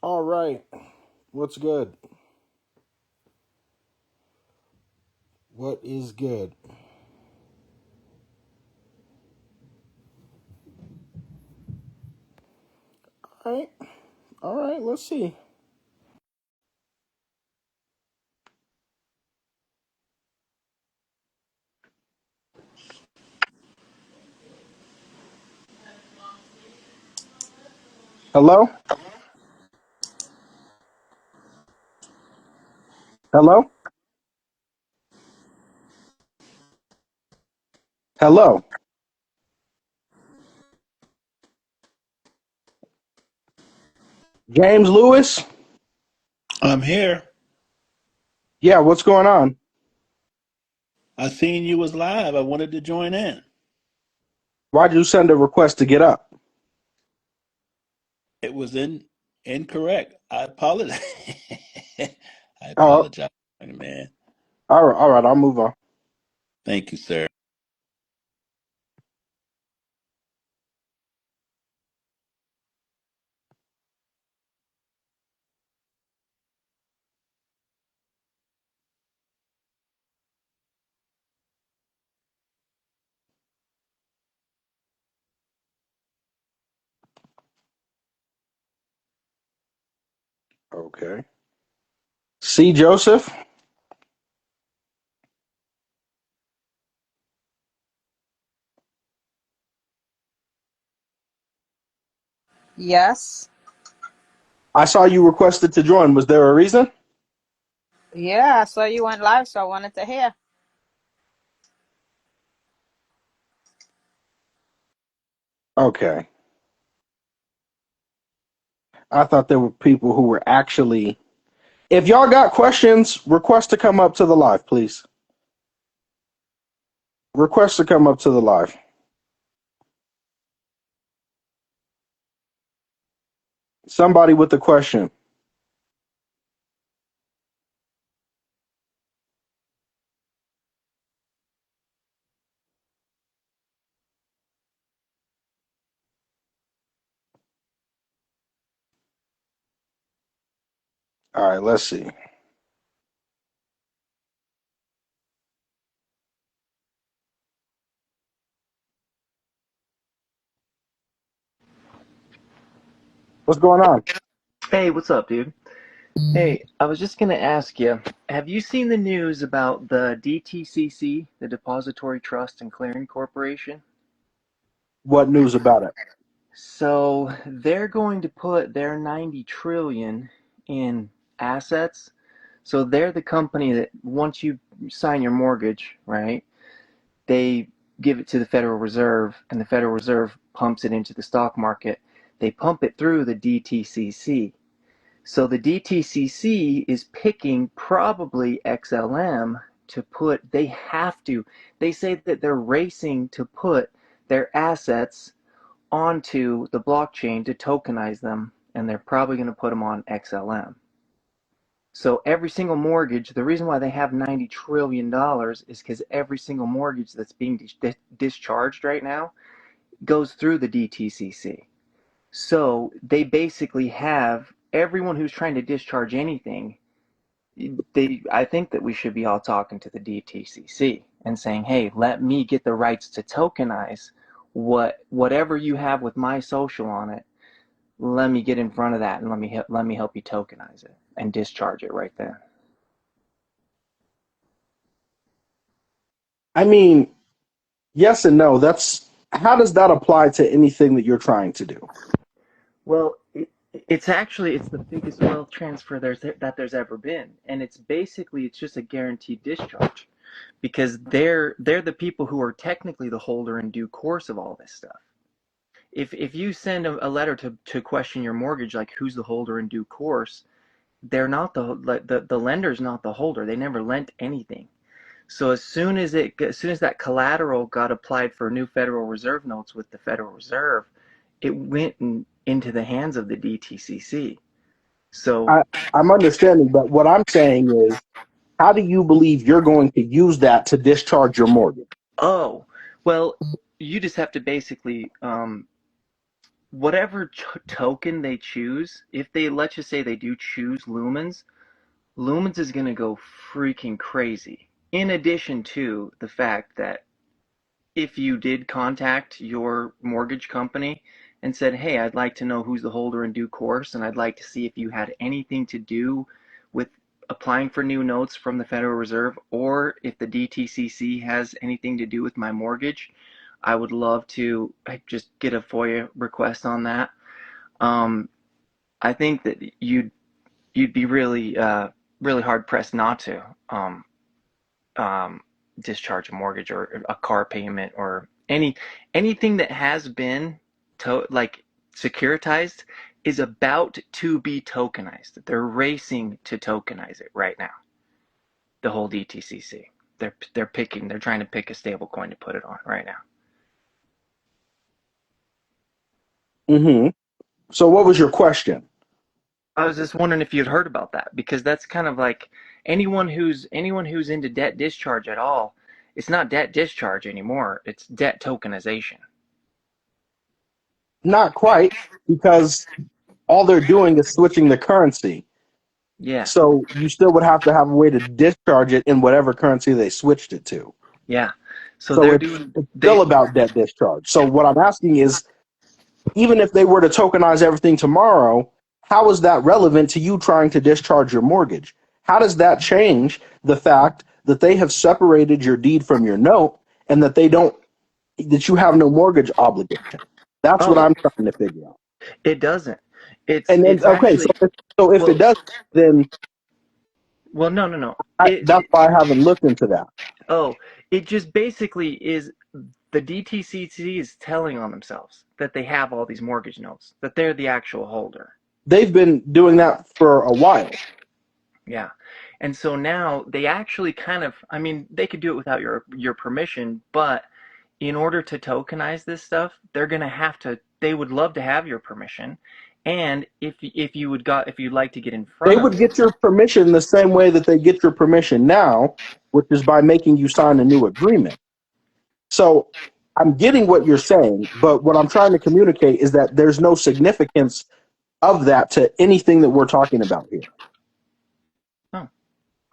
All right. What's good? What is good? All right. All right. Let's see. Hello? Hello? Hello? James Lewis? I'm here. Yeah, what's going on? I seen you was live. I wanted to join in. Why'd you send a request to get up? It was incorrect. I apologize. I Oh, apologize, man. all right. All right. I'll move on. Thank you, sir. Okay. C. Joseph? Yes. I saw you requested to join. Was there a reason? Yeah, I saw you went live, so I wanted to hear. Okay. I thought there were people who were actually. If y'all got questions, request to come up to the live, please. Request to come up to the live. Somebody with a question. All right, let's see. What's going on? Hey, what's up, dude? Hey, I was just gonna ask you, have you seen the news about the DTCC, the Depository Trust and Clearing Corporation? What news about it? So they're going to put their 90 trillion in assets. So they're the company that once you sign your mortgage, right, they give it to the Federal Reserve and the Federal Reserve pumps it into the stock market. They pump it through the DTCC. So the DTCC is picking probably XLM to put, they have to, they say that they're racing to put their assets onto the blockchain to tokenize them, and they're probably going to put them on XLM. So every single mortgage, the reason why they have $90 trillion is because every single mortgage that's being discharged right now goes through the DTCC. So they basically have everyone who's trying to discharge anything. I think that we should be all talking to the DTCC and saying, "Hey, let me get the rights to tokenize whatever you have with my social on it. Let me get in front of that and let me help you tokenize it and discharge it right there." I mean, yes and no. That's how does that apply to anything that you're trying to do? Well, it's the biggest wealth transfer there's ever been, and it's just a guaranteed discharge because they're the people who are technically the holder in due course of all this stuff. If you send a letter to question your mortgage, like who's the holder in due course, they're not the lender's not the holder. They never lent anything. So as soon as that collateral got applied for new Federal Reserve notes with the Federal Reserve, it went into the hands of the DTCC. So, I, I'm understanding, but what I'm saying is, how do you believe you're going to use that to discharge your mortgage? oh, well, you just have to basically whatever token they choose, if they, let's just say they do choose lumens, lumens is going to go freaking crazy. In addition to the fact that if you did contact your mortgage company and said, hey, I'd like to know who's the holder in due course, and I'd like to see if you had anything to do with applying for new notes from the Federal Reserve, or if the DTCC has anything to do with my mortgage, I would love to just get a FOIA request on that. Um, I think that you'd be really really hard pressed not to um, discharge a mortgage or a car payment or anything that has been like securitized is about to be tokenized. They're racing to tokenize it right now. The whole DTCC. They're trying to pick a stable coin to put it on right now. Hmm. So what was your question? I was just wondering if you'd heard about that, because that's kind of like anyone who's into debt discharge at all. It's not debt discharge anymore. It's debt tokenization. Not quite, because all they're doing is switching the currency. Yeah, So you still would have to have a way to discharge it in whatever currency they switched it to. yeah. So So they're it's, doing it's still they. about debt discharge. So what I'm asking is, even if they were to tokenize everything tomorrow, how is that relevant to you trying to discharge your mortgage? How does that change the fact that they have separated your deed from your note and that you have no mortgage obligation? That's what Oh, I'm trying to figure out. it doesn't. It's And then, it's okay, actually so if it well does, then no, no, no. It that's why I haven't looked into that. oh it just basically is the DTCC is telling on themselves that they have all these mortgage notes, that they're the actual holder. They've been doing that for a while. Yeah. And so now they actually kind of, I mean, they could do it without your permission, but in order to tokenize this stuff, they're going to have to, they would love to have your permission. And if you'd like to get in They front of would it. get your permission the same way that they get your permission now, which is by making you sign a new agreement. So I'm getting what you're saying, but what I'm trying to communicate is that there's no significance of that to anything that we're talking about here. Oh,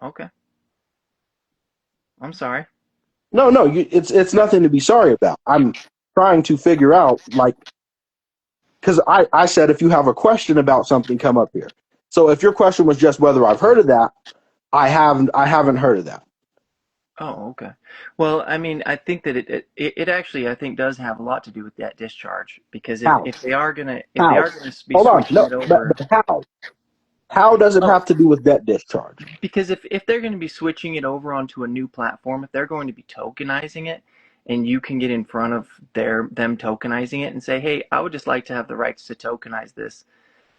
okay. I'm sorry. No, no, it's nothing to be sorry about. I'm trying to figure out, like, because I said if you have a question about something, come up here. So if your question was just whether I've heard of that, I haven't heard of that. Oh, okay. Well, I mean, I think that it actually, I think, does have a lot to do with that discharge, because How? if they How? are gonna be Hold on. switching No, it over. but how? How does it Oh, have to do with debt discharge? because if they're going to be switching it over onto a new platform, if they're going to be tokenizing it, and you can get in front of them tokenizing it and say, hey, I would just like to have the rights to tokenize this.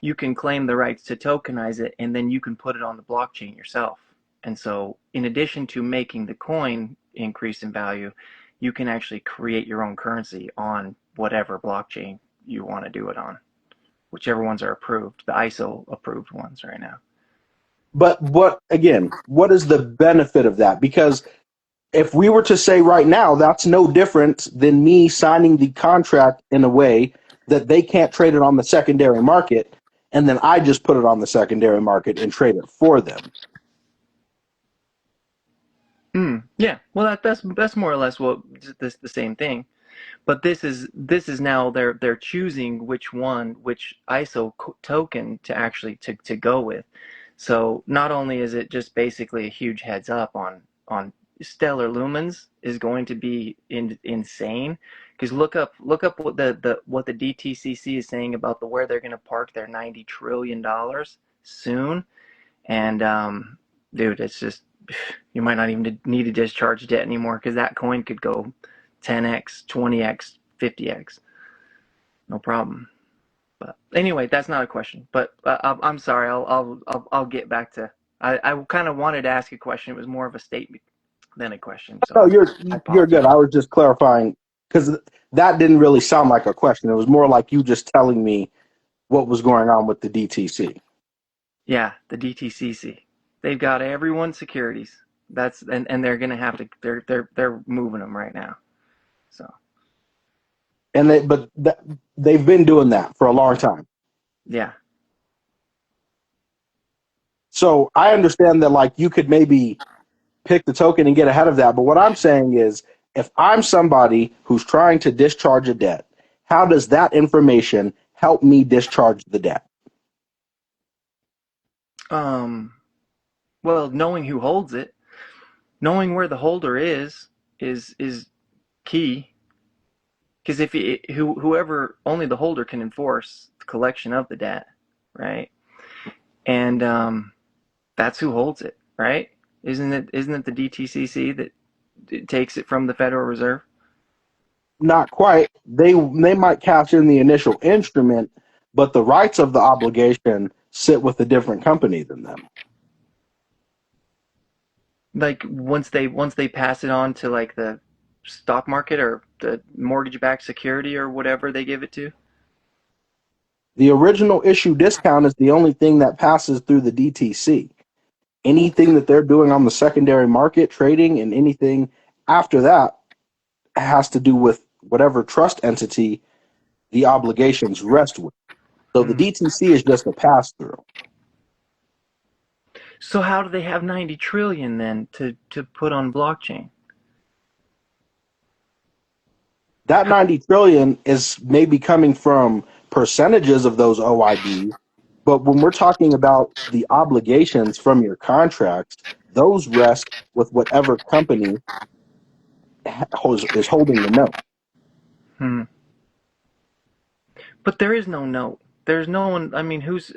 You can claim the rights to tokenize it, and then you can put it on the blockchain yourself. And so, in addition to making the coin increase in value, you can actually create your own currency on whatever blockchain you want to do it on, whichever ones are approved, the ISO approved ones right now. But what is the benefit of that? Because if we were to say right now, that's no different than me signing the contract in a way that they can't trade it on the secondary market, and then I just put it on the secondary market and trade it for them. Yeah, well, that's more or less what the same thing. But this is now they're choosing which ISO token to actually to go with. So not only is it just basically a huge heads up on stellar lumens is going to be insane, because look up what the DTCC is saying about where they're going to park their $90 trillion soon. And dude, it's just, you might not even need to discharge debt anymore, because that coin could go 10x, 20x, 50x, no problem. But anyway, that's not a question. But I'm sorry. I'll get back to. I kind of wanted to ask a question. It was more of a statement than a question. So No, I you're good. apologize. I was just clarifying because that didn't really sound like a question. It was more like you just telling me what was going on with the DTC. Yeah, the DTCC. They've got everyone's securities. And they're gonna have to. They're moving them right now. So And they've been doing that for a long time. Yeah. So I understand that like you could maybe pick the token and get ahead of that. But what I'm saying is, if I'm somebody who's trying to discharge a debt, how does that information help me discharge the debt? Well, knowing who holds it, knowing where the holder is key. Because if whoever only the holder can enforce the collection of the debt, right? And that's who holds it, right? Isn't it the DTCC that takes it from the Federal Reserve? Not quite. They might cash in the initial instrument, but the rights of the obligation sit with a different company than them. Like once they pass it on to like the stock market or the mortgage-backed security or whatever they give it to. The original issue discount is the only thing that passes through the DTC. Anything that they're doing on the secondary market, trading, and anything after that has to do with whatever trust entity the obligations rest with. So the Hmm. DTC is just a pass through. So how do they have 90 trillion then to put on blockchain? That 90 trillion is maybe coming from percentages of those OID, but when we're talking about the obligations from your contracts, those rest with whatever company is holding the note. Hmm. But there is no note. There's no one. I mean, who's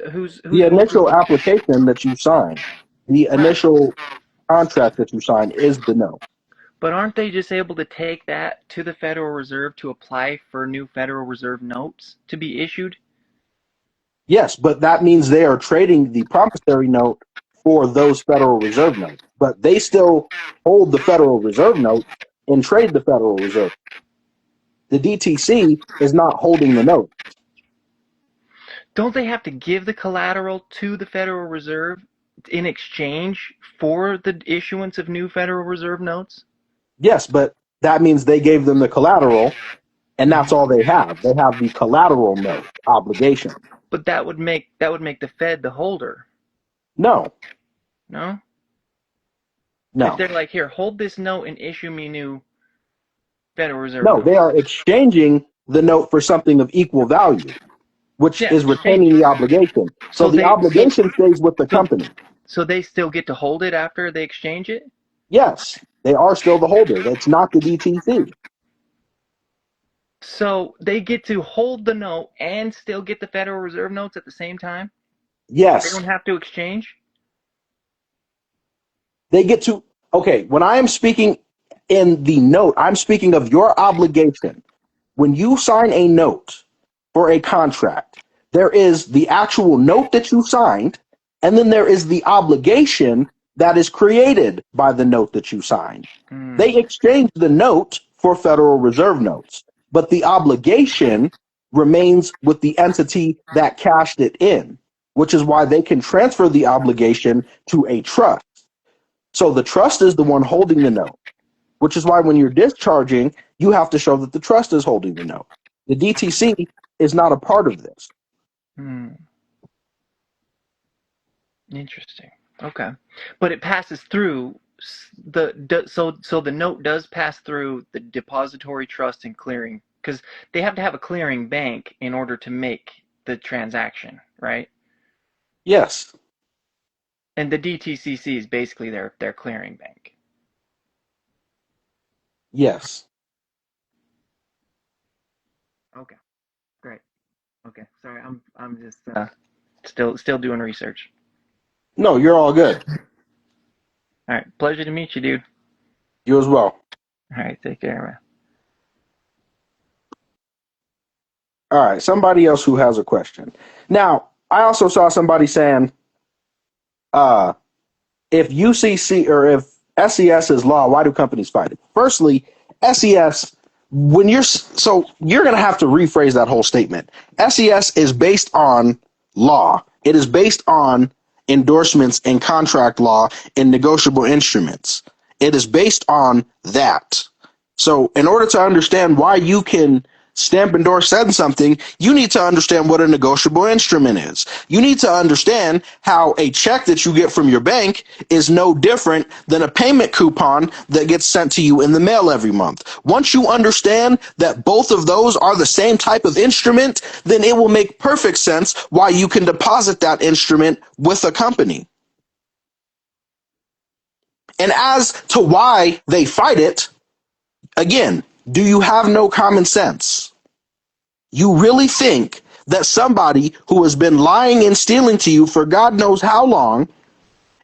The holding? initial application that you sign, the Right. initial contract that you sign is the note. But aren't they just able to take that to the Federal Reserve to apply for new Federal Reserve notes to be issued? Yes, but that means they are trading the promissory note for those Federal Reserve notes. But they still hold the Federal Reserve note and trade the Federal Reserve. The DTC is not holding the note. Don't they have to give the collateral to the Federal Reserve in exchange for the issuance of new Federal Reserve notes? Yes, but that means they gave them the collateral, and that's all they have. They have the collateral note obligation. But that would make the Fed the holder, No, no? If no, they're like, here, hold this note and issue me new Federal Reserve no. They notes. are exchanging the note for something of equal value, which Yeah, is retaining the obligation. So so the they so obligation stays with the so company. so they still get to hold it after they exchange it? Yes, they are still the holder. That's not the DTC. So they get to hold the note and still get the Federal Reserve notes at the same time? They Yes, don't have to exchange? they get to. Okay, when I am speaking in the note, I'm speaking of your obligation. When you sign a note for a contract, there is the actual note that you signed, and then there is the obligation that is created by the note that you signed. Hmm. They exchange the note for Federal Reserve notes, but the obligation remains with the entity that cashed it in, which is why they can transfer the obligation to a trust. So the trust is the one holding the note, which is why when you're discharging, you have to show that the trust is holding the note. The DTC is not a part of this. Hmm. Interesting. Okay. But it passes through so the note does pass through the depository trust and clearing because they have to have a clearing bank in order to make the transaction, right? Yes, And the DTCC is basically their clearing bank. yes. Okay. Great. Okay. Sorry, I'm just still doing research. No, you're all good. All right. Pleasure to meet you, dude. You as well. All right. Take care, man. All right, somebody else who has a question. Now, I also saw somebody saying, uh, if UCC or if SES is law, why do companies fight it? Firstly, SES, when you're going to have to rephrase that whole statement. SES is based on law. It is based on endorsements and contract law and negotiable instruments. It is based on that. So, in order to understand why you can Stampendorf said something, you need to understand what a negotiable instrument is. You need to understand how a check that you get from your bank is no different than a payment coupon that gets sent to you in the mail every month. Once you understand that both of those are the same type of instrument, then it will make perfect sense why you can deposit that instrument with a company. And as to why they fight it, again, do you have no common sense? You really think that somebody who has been lying and stealing to you for God knows how long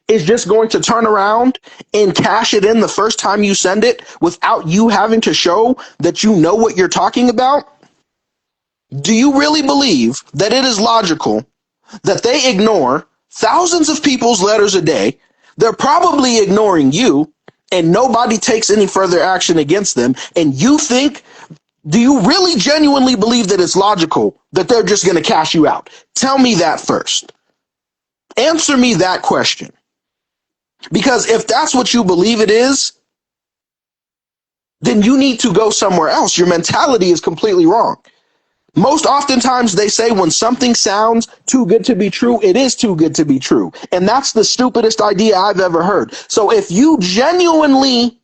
is just going to turn around and cash it in the first time you send it without you having to show that you know what you're talking about? Do you really believe that it is logical that they ignore thousands of people's letters a day? They're probably ignoring you and nobody takes any further action against them. And you think, do you really genuinely believe that it's logical that they're just going to cash you out? Tell me that first. Answer me that question. Because if that's what you believe it is, then you need to go somewhere else. Your mentality is completely wrong. Most oftentimes they say when something sounds too good to be true, it is too good to be true. And that's the stupidest idea I've ever heard. So if you genuinely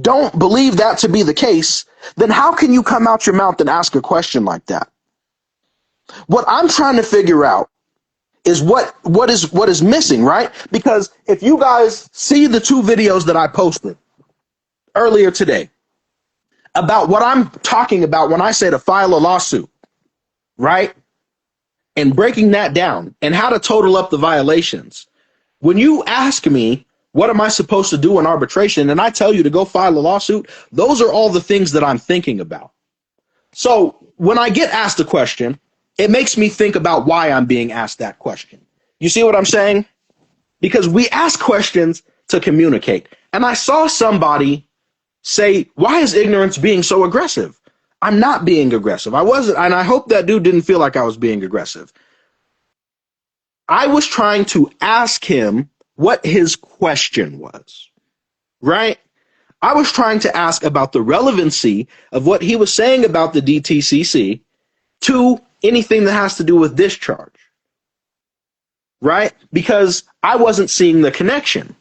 don't believe that to be the case, then how can you come out your mouth and ask a question like that? What I'm trying to figure out is what is missing, right? Because if you guys see the two videos that I posted earlier today about what I'm talking about when I say to file a lawsuit, right? And breaking that down and how to total up the violations. When you ask me, what am I supposed to do in arbitration? And I tell you to go file a lawsuit, those are all the things that I'm thinking about. So when I get asked a question, it makes me think about why I'm being asked that question. You see what I'm saying? Because we ask questions to communicate. And I saw somebody say, why is ignorance being so aggressive? I'm not being aggressive. I wasn't, and I hope that dude didn't feel like I was being aggressive. I was trying to ask him what his question was, right? I was trying to ask about the relevancy of what he was saying about the DTCC to anything that has to do with discharge, right? Because I wasn't seeing the connection.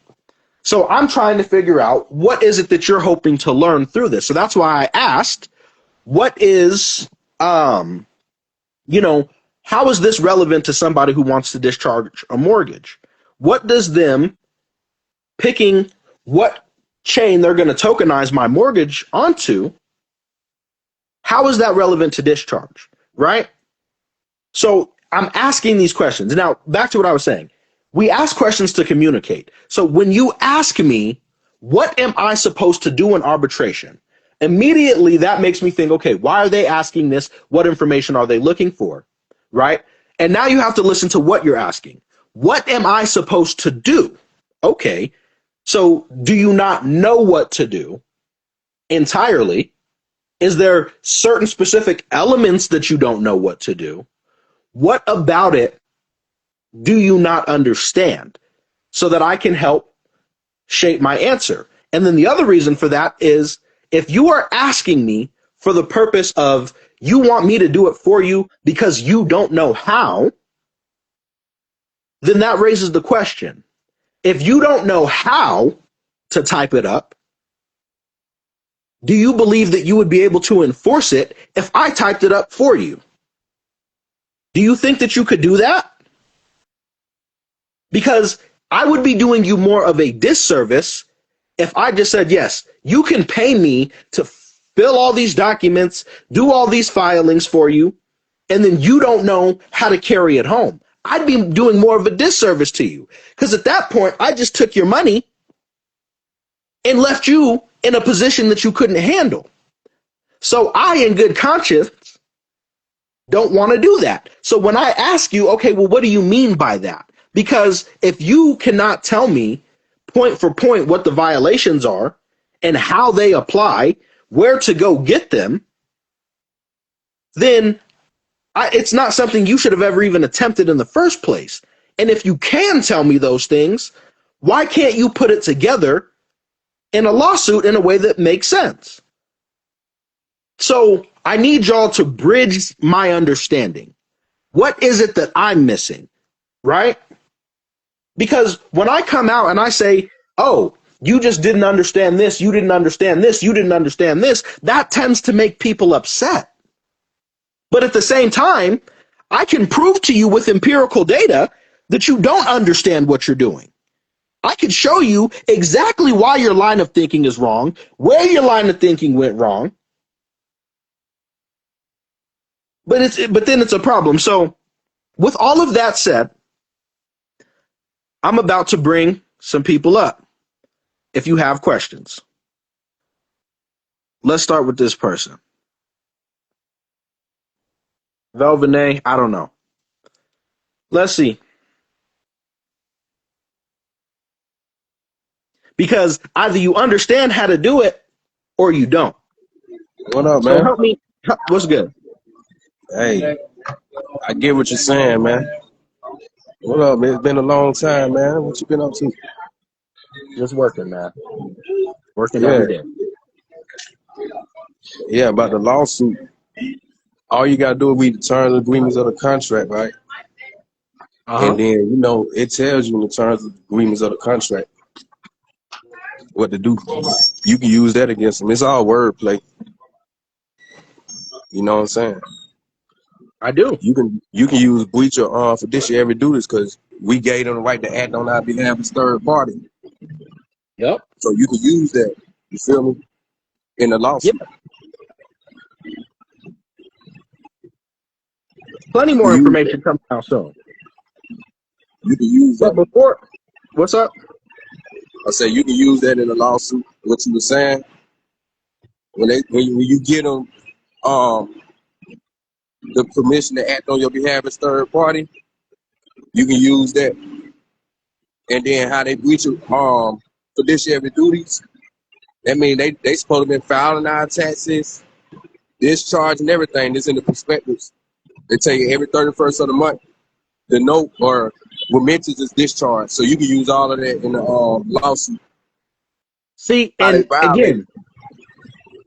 So I'm trying to figure out what is it that you're hoping to learn through this. So that's why I asked, what is, how is this relevant to somebody who wants to discharge a mortgage? What does them picking what chain they're going to tokenize my mortgage onto, how is that relevant to discharge, right? So I'm asking these questions. Now, back to what I was saying. We ask questions to communicate. So when you ask me, what am I supposed to do in arbitration? Immediately that makes me think, okay, why are they asking this? What information are they looking for, right? And now you have to listen to what you're asking. What am I supposed to do? Okay, so do you not know what to do entirely? Is there certain specific elements that you don't know what to do? What about it do you not understand so that I can help shape my answer? And then the other reason for that is if you are asking me for the purpose of you want me to do it for you because you don't know how, then that raises the question. If you don't know how to type it up, do you believe that you would be able to enforce it if I typed it up for you? Do you think that you could do that? Because I would be doing you more of a disservice if I just said, yes, you can pay me to fill all these documents, do all these filings for you, and then you don't know how to carry it home. I'd be doing more of a disservice to you. Because at that point, I just took your money and left you in a position that you couldn't handle. So I, in good conscience, don't want to do that. So when I ask you, okay, well, what do you mean by that? Because if you cannot tell me point for point what the violations are and how they apply, where to go get them, then it's not something you should have ever even attempted in the first place. And if you can tell me those things, why can't you put it together in a lawsuit in a way that makes sense? So I need y'all to bridge my understanding. What is it that I'm missing? Right? Because when I come out and I say, oh, you just didn't understand this, you didn't understand this, you didn't understand this, that tends to make people upset. But at the same time, I can prove to you with empirical data that you don't understand what you're doing. I can show you exactly why your line of thinking is wrong, where your line of thinking went wrong, but then it's a problem. So, with all of that said, I'm about to bring some people up. If you have questions, let's start with this person. Velvenet, I don't know. Let's see. Because either you understand how to do it or you don't. What up, So man? help me. What's good? Hey, I get what you're saying, man. What up, man? It's been a long time, man. What you been up to? Just working, man. Working Yeah, every day. yeah, about the lawsuit. All you gotta do is read the terms and agreements of the contract, right? Uh-huh. And then, it tells you in the terms and agreements of the contract what to do. You can use that against them. It's all wordplay. You know what I'm saying? I do. You can use breach or fiduciary duties because we gave them the right to act on our behalf as third party. Yep. So you can use that. You feel me? In the Yeah. lawsuit. Plenty You more can use that. information coming out soon. You can use But that. before, what's up? I say you can use that in a lawsuit. What you were saying when you get them the permission to act on your behalf as third party, you can use that. And then how they breach of fiduciary duties. That mean they supposed to be filing our taxes, discharge and everything. This in the prospectus. They tell you every 31st of the month the note or remittance is discharged. So you can use all of that in the lawsuit. See, How they and violate it. again,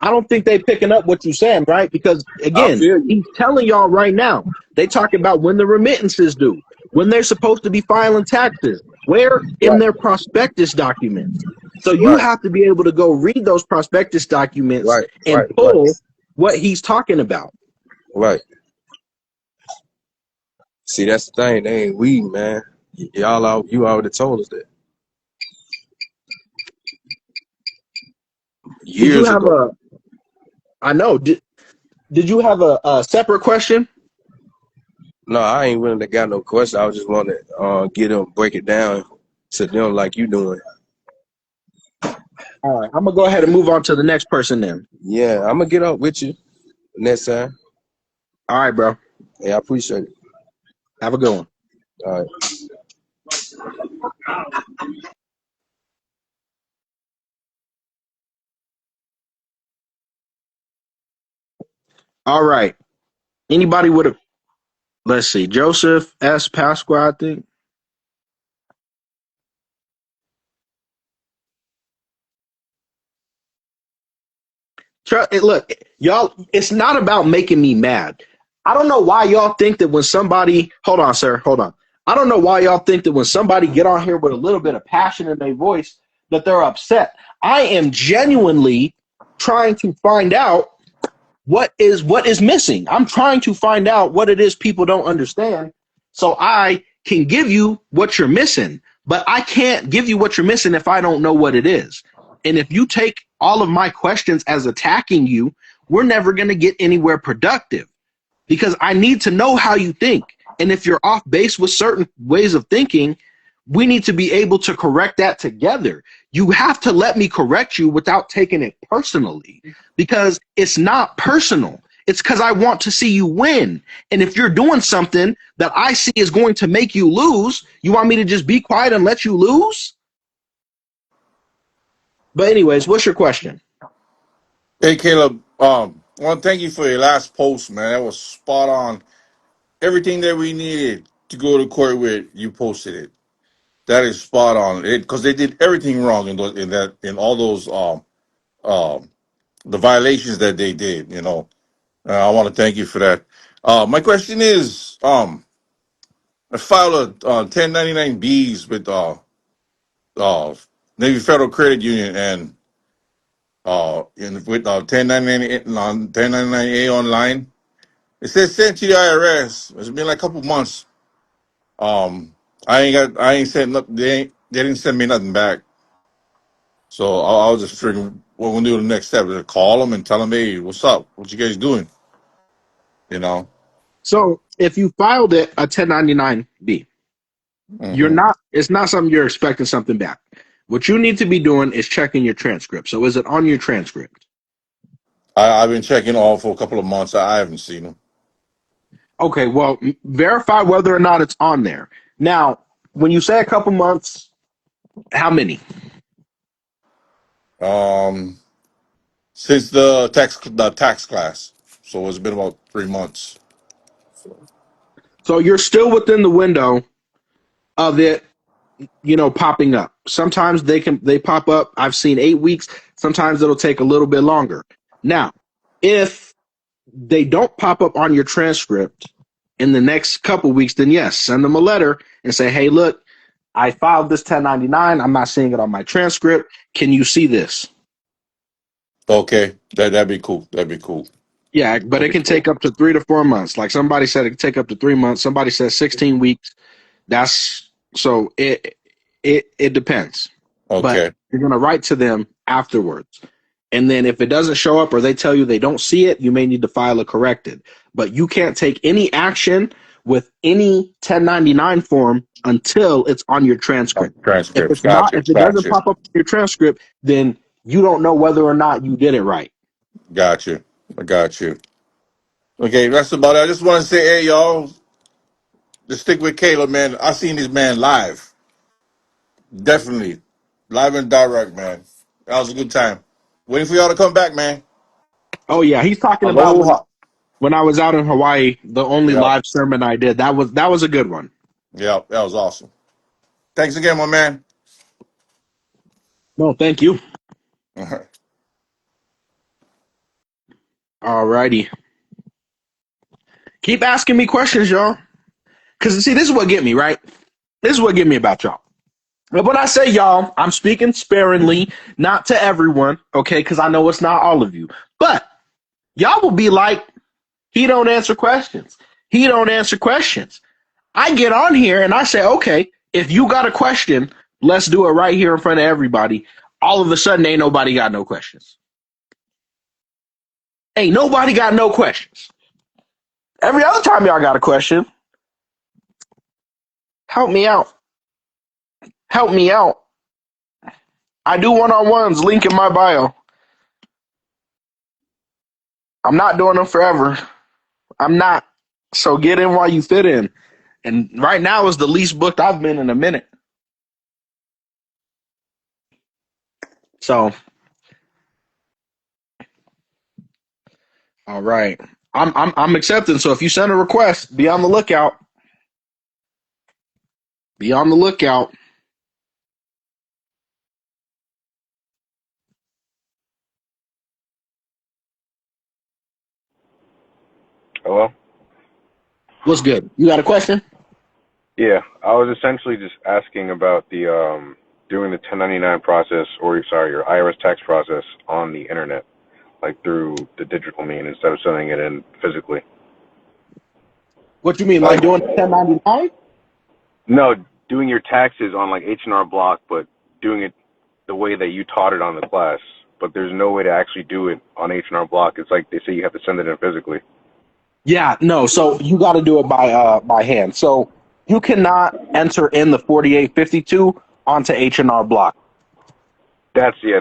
I don't think they picking up what you're saying, right? Because I again, feel you. he's telling y'all right now. They talk about when the remittances due, when they're supposed to be filing taxes, where in Right, their prospectus documents. So you right, have to be able to go read those prospectus documents right, and right, right, pull what he's talking about. right. See, that's the thing. They ain't we, man. You already told us that Did you years have ago. a? I know. Did you have a separate question? No, I ain't really got no question. I was just want to get them break it down to them like you doing. All right, I'm gonna go ahead and move on to the next person then. Yeah, I'm gonna get up with you next time. All right, bro. Yeah, I appreciate it. Have a good one. All right. All right. Anybody with a? Let's see. Joseph S. Pasqua, I think. Look, y'all. It's not about making me mad. I don't know why y'all think that when somebody. Hold on, sir. Hold on. I don't know why y'all think that when somebody get on here with a little bit of passion in their voice that they're upset. I am genuinely trying to find out what is missing. I'm trying to find out what it is people don't understand so I can give you what you're missing. But I can't give you what you're missing if I don't know what it is. And if you take all of my questions as attacking you, we're never going to get anywhere productive because I need to know how you think. And if you're off base with certain ways of thinking, we need to be able to correct that together. You have to let me correct you without taking it personally because it's not personal. It's because I want to see you win. And if you're doing something that I see is going to make you lose, you want me to just be quiet and let you lose? But, anyways, what's your question? Hey Caleb, I want to thank you for your last post, man. That was spot on. Everything that we needed to go to court with, you posted it. That is spot on. Because they did everything wrong in all those the violations that they did. You know, I want to thank you for that. My question is, I filed a 1099-Bs with uh, Navy Federal Credit Union and with 1099A online. It says sent to the IRS. It's been like a couple months. Um, I ain't sent nothing. They didn't send me nothing back. So I was just figuring what we'll do the next step is to call them and tell them, hey, what's up? What you guys doing? You know. So if you filed it a 1099B, you're Hmm. not. It's not something you're expecting something back. What you need to be doing is checking your transcript. So is it on your transcript? I've been checking all for a couple of months. I haven't seen them. Okay, well, verify whether or not it's on there. Now, when you say a couple months, how many? Um, since the tax class, so it's been about 3 months. So you're still within the window of it, popping up. Sometimes they pop up. I've seen 8 weeks. Sometimes it'll take a little bit longer. Now, if they don't pop up on your transcript in the next couple weeks, then yes, send them a letter and say, hey, look, I filed this 1099. I'm not seeing it on my transcript. Can you see this? Okay, that'd be cool. That'd be cool. Yeah, but That'd it be can cool. take up to 3 to 4 months. Like somebody said, it can take up to 3 months. Somebody said 16 weeks. That's so it depends. But Okay, you're gonna write to them afterwards. And then if it doesn't show up or they tell you they don't see it, you may need to file a corrected. But you can't take any action with any 1099 form until it's on your transcript. transcripts. Gotcha. If it doesn't Gotcha. pop up on your transcript, then you don't know whether or not you did it right. Gotcha. I got you. Okay, that's about it. I just want to say, hey, y'all, just stick with Caleb, man. I seen this man live. Definitely. Live and direct, man. That was a good time. Waiting for y'all to come back, man. Oh yeah, he's talking about Aloha. when I was out in Hawaii, the only Yep. live sermon I did. That was a good one. Yep. That was awesome. Thanks again, my man. No, thank you. Alrighty. Keep asking me questions, y'all. Cause see, this is what get me, right? This is what get me about y'all. But when I say y'all, I'm speaking sparingly, not to everyone, okay? Because I know it's not all of you. But y'all will be like, he don't answer questions. He don't answer questions. I get on here and I say, okay, if you got a question, let's do it right here in front of everybody. All of a sudden, ain't nobody got no questions. Ain't nobody got no questions. Every other time y'all got a question, help me out. Help me out. I do one-on-ones, link in my bio. I'm not doing them forever. I'm not. So get in while you fit in. And right now is the least booked I've been in a minute. So, all right. I'm accepting. So if you send a request, be on the lookout. Be on the lookout. Hello? What's good? You got a question? Yeah, I was essentially just asking about the doing the 1099 process, or sorry, your IRS tax process on the internet, like through the digital mean instead of sending it in physically. What you mean, Like, like doing 1099? no, doing your taxes on like H&R Block, but doing it the way that you taught it on the class. But there's no way to actually do it on H&R Block. It's like they say you have to send it in physically. Yeah, no. So you got to do it by hand. So you cannot enter in the 4852 onto H&R Block.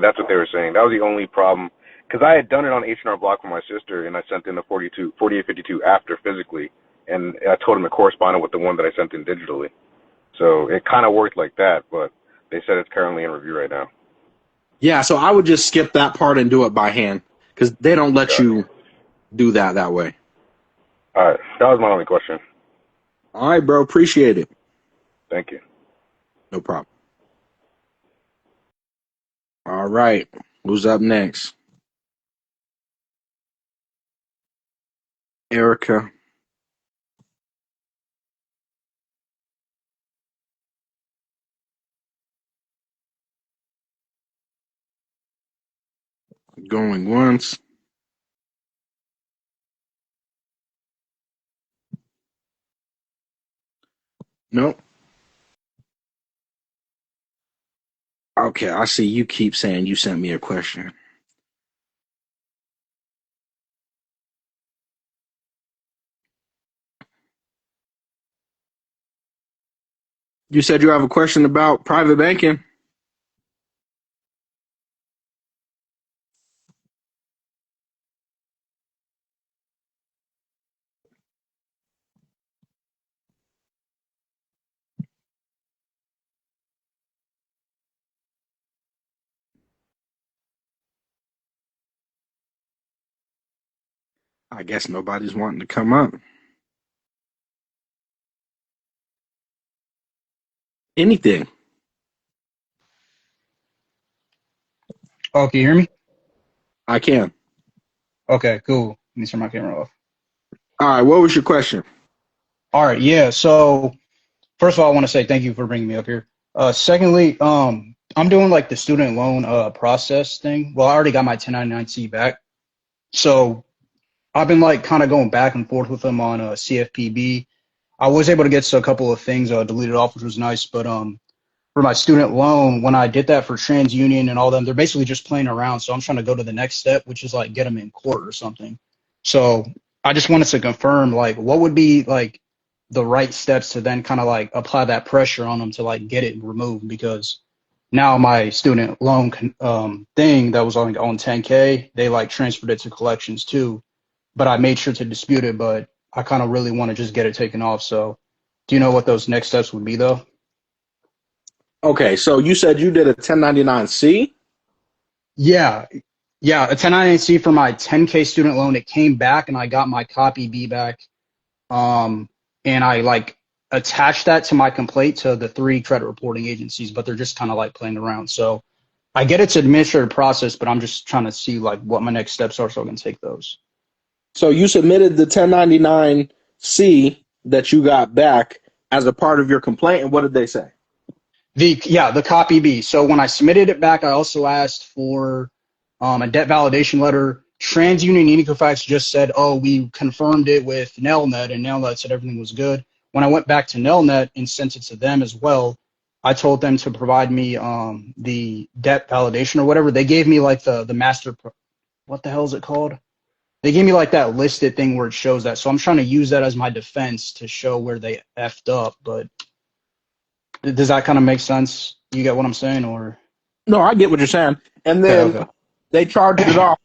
That's what they were saying. That was the only problem. Because I had done it on H&R Block for my sister, and I sent in the 4852 after physically, and I told them it corresponded with the one that I sent in digitally. So it kind of worked like that, but they said it's currently in review right now. Yeah, so I would just skip that part and do it by hand because they don't let Got it. you do that way. All right. That was my only question. All right, bro. Appreciate it. Thank you. No problem. All right. Who's up next? Erica. Going once. Nope. Okay, I see you keep saying you sent me a question. You said you have a question about private banking. I guess nobody's wanting to come up. Anything. Oh, can you hear me? I can. Okay, cool. Let me turn my camera off. All right, what was your question? All right, yeah. So first of all, I want to say thank you for bringing me up here. Secondly, I'm doing like the student loan process thing. Well, I already got my 1099-C back, so I've been like kind of going back and forth with them on CFPB. I was able to get a couple of things deleted off, which was nice, but for my student loan, when I did that for TransUnion and all them, they're basically just playing around. So I'm trying to go to the next step, which is like get them in court or something. So I just wanted to confirm, like, what would be like the right steps to then kind of like apply that pressure on them to like get it removed? Because now my student loan thing that was on 10K, they like transferred it to collections too. But I made sure to dispute it, but I kind of really want to just get it taken off. So do you know what those next steps would be though? Okay, so you said you did a 1099-C? Yeah, yeah, a 1099-C for my 10K student loan. It came back and I got my copy B back. Um, and I like attached that to my complaint to the three credit reporting agencies, but they're just kind of like playing around. So I get it's an administrative process, but I'm just trying to see like what my next steps are so I can take those. So you submitted the 1099-C that you got back as a part of your complaint, and what did they say? The copy B. So when I submitted it back, I also asked for a debt validation letter. TransUnion and Equifax just said, "Oh, we confirmed it with Nelnet," and Nelnet said everything was good. When I went back to Nelnet and sent it to them as well, I told them to provide me the debt validation or whatever. They gave me like the master. What the hell is it called? They gave me like that listed thing where it shows that. So I'm trying to use that as my defense to show where they effed up, but does that kind of make sense? You get what I'm saying, or No, I get what you're saying. And okay, then okay. they charged it off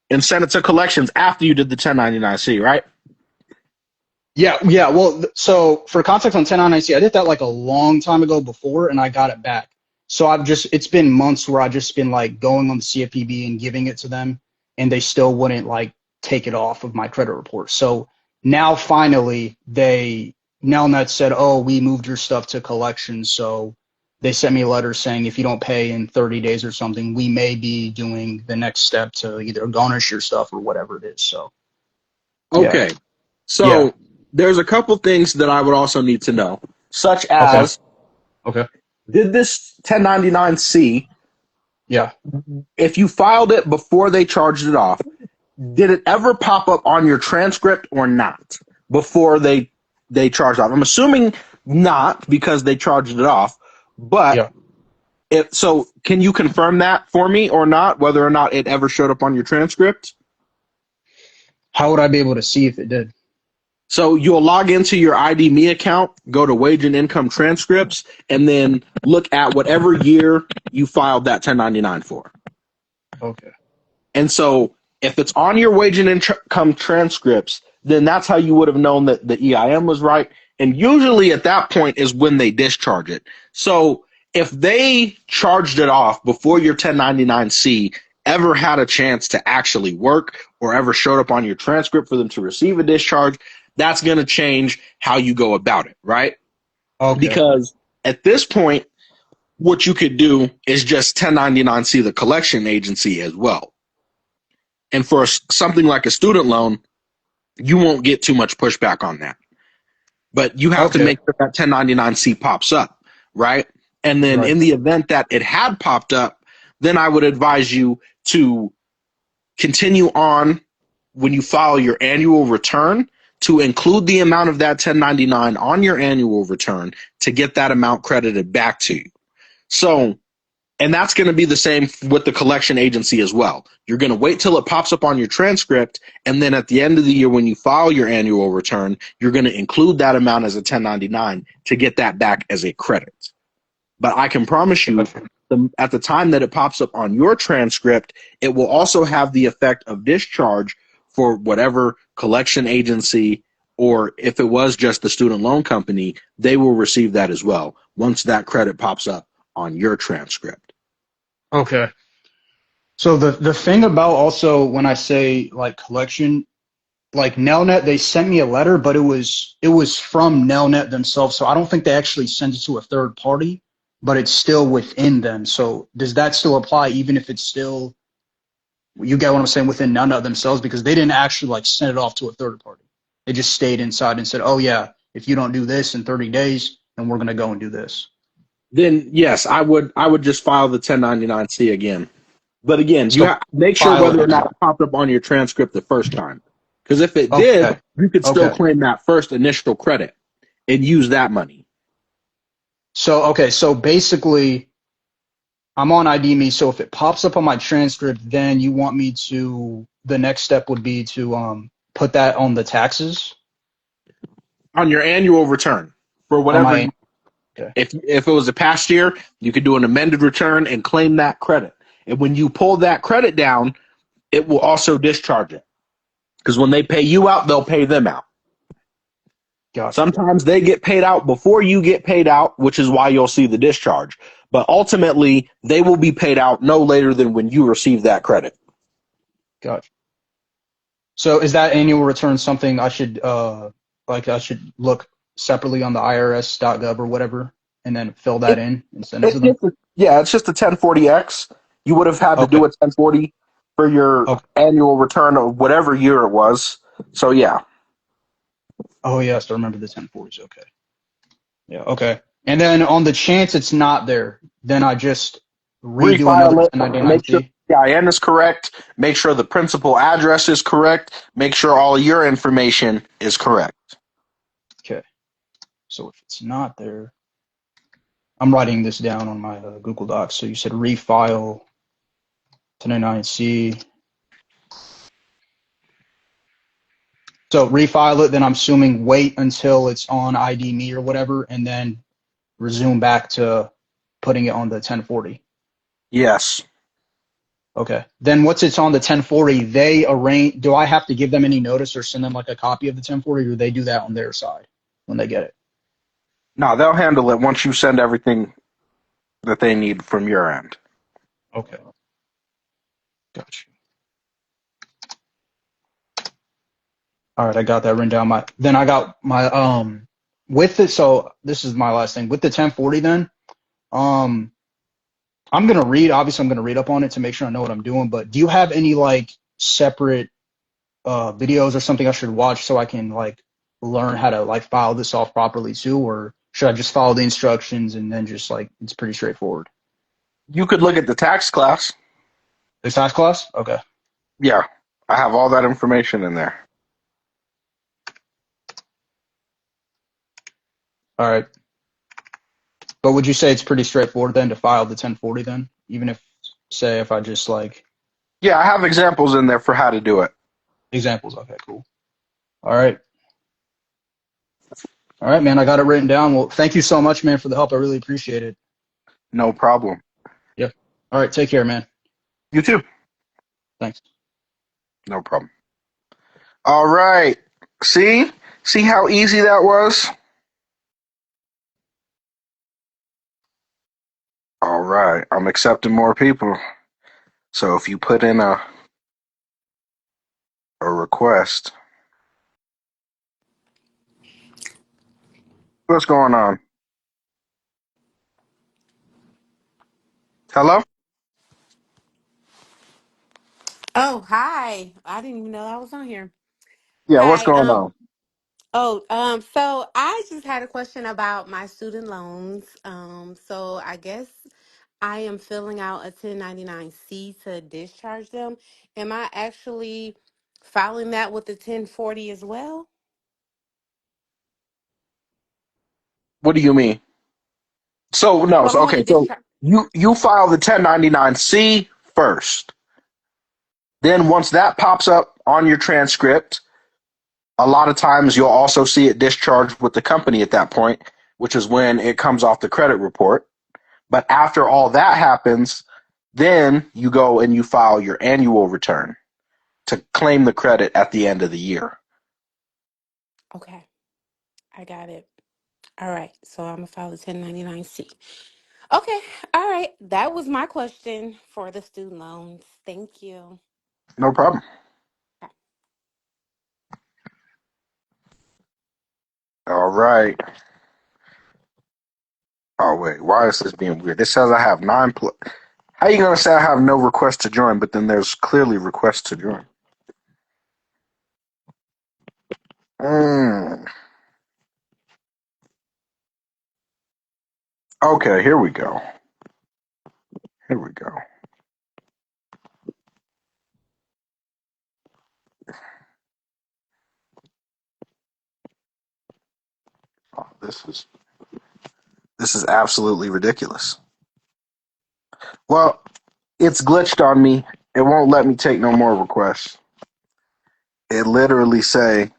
and sent it to collections after you did the 1099-C, right? Yeah, yeah. Well, so for context on 1099-C, I did that like a long time ago before, and I got it back. So it's been months where I've just been like going on the CFPB and giving it to them, and they still wouldn't like take it off of my credit report. So now finally Nelnet said, "Oh, we moved your stuff to collections." So they sent me a letter saying if you don't pay in 30 days or something, we may be doing the next step to either garnish your stuff or whatever it is. So yeah, Okay. yeah. So there's a couple things that I would also need to know, such Okay, as okay. did this 1099-C, Yeah. if you filed it before they charged it off, did it ever pop up on your transcript or not before they charged off? I'm assuming not because they charged it off, but Yeah. so can you confirm that for me or not, whether or not it ever showed up on your transcript? How would I be able to see if it did? So you'll log into your ID.me account, go to wage and income transcripts, and then look at whatever year you filed that 1099 for. Okay. And so if it's on your wage and income transcripts, then that's how you would have known that the EIN was right. And usually at that point is when they discharge it. So if they charged it off before your 1099-C ever had a chance to actually work or ever showed up on your transcript for them to receive a discharge, that's going to change how you go about it, right? Okay. Because at this point, what you could do is just 1099-C the collection agency as well. And for something like a student loan, you won't get too much pushback on that. But you have to Okay. make sure that 1099-C pops up, right? And then Right. in the event that it had popped up, then I would advise you to continue on when you file your annual return to include the amount of that 1099 on your annual return to get that amount credited back to you. So, and that's going to be the same with the collection agency as well. You're going to wait till it pops up on your transcript, and then at the end of the year, when you file your annual return, you're going to include that amount as a 1099 to get that back as a credit. But I can promise you, Gotcha. at the time that it pops up on your transcript, it will also have the effect of discharge for whatever collection agency, or if it was just the student loan company, they will receive that as well once that credit pops up on your transcript. Okay. So the thing about also when I say like collection, like Nelnet, they sent me a letter, but it was from Nelnet themselves. So I don't think they actually sent it to a third party, but it's still within them. So does that still apply even if it's still, you get what I'm saying, within Nelnet themselves? Because they didn't actually like send it off to a third party. They just stayed inside and said, "Oh yeah, if you don't do this in 30 days, then we're gonna go and do this." Then yes, I would just file the 1099-C again. But again, you So have make sure file it whether or again. not it popped up on your transcript the first time. Because if it did, Okay. you could still Okay. claim that first initial credit and use that money. So basically I'm on ID me, so if it pops up on my transcript, then you want me to, the next step would be to put that on the taxes On your annual return for on whatever my, you, okay, if it was a past year, you could do an amended return and claim that credit. And when you pull that credit down, it will also discharge it. Because when they pay you out, they'll pay them out. gotcha. Sometimes they get paid out before you get paid out, which is why you'll see the discharge. But ultimately, they will be paid out no later than when you receive that credit. Gotcha. So is that annual return something I should like I should look separately on the irs.gov or whatever and then fill that It, in and send it to them? it's just a 1040X. You would have had to Okay. do a 1040 for your Okay. annual return of whatever year it was. So yeah, Oh yes, I remember the 1040s. Okay. Yeah, okay. And then on the chance it's not there, then I just redo another refile it. Make sure 1099-C. the EIN is correct. Make sure the principal address is correct. Make sure all your information is correct. Okay. So if it's not there, I'm writing this down on my Google Docs. So you said refile 1099-C. So refile it, then I'm assuming wait until it's on ID me or whatever, and then resume back to putting it on the 1040. Yes. Okay. Then once it's on the 1040, they arrange. Do I have to give them any notice or send them like a copy of the 1040, or they do that on their side when they get it? No, they'll handle it once you send everything that they need from your end. Okay. Gotcha. All right, I got that written down. Then I got my with it. So this is my last thing with the 1040. Then um I'm gonna read. Obviously, I'm gonna read up on it to make sure I know what I'm doing. But do you have any like separate videos or something I should watch so I can like learn how to like file this off properly too, or should I just follow the instructions and then just like it's pretty straightforward? You could look at the tax class. The tax class? Okay. Yeah, I have all that information in there. All right. But would you say it's pretty straightforward then to file the 1040 then, even if say if I just like Yeah, I have examples in there for how to do it. examples? Okay, cool. All right. All right, man. I got it written down. Well, thank you so much, man, for the help. I really appreciate it. No problem. Yep. All right. Take care, man. You too. Thanks. No problem. All right. See? See how easy that was? All right. I'm accepting more people. So if you put in a request, what's going on? Hello? Oh, hi. I didn't even know I was on here. Yeah, what's Hi. going on? So I just had a question about my student loans. So I guess I am filling out a 1099-C to discharge them. Am I actually filing that with the 1040 as well? What do you mean? So no, Well, I so want to okay, so discharge. you file the 1099-C first. Then once that pops up on your transcript, a lot of times you'll also see it discharged with the company at that point, which is when it comes off the credit report. But after all that happens, then you go and you file your annual return to claim the credit at the end of the year. Okay, I got it. All right. So I'm going to file the 1099-C. Okay. All right. That was my question for the student loans. Thank you. No problem. All right. Oh wait, why is this being weird? This says I have nine. How are you gonna say I have no request to join, but then there's clearly requests to join? Mm. Okay, here we go. Here we go. Oh, this is absolutely ridiculous. Well, it's glitched on me. It won't let me take no more requests. It literally say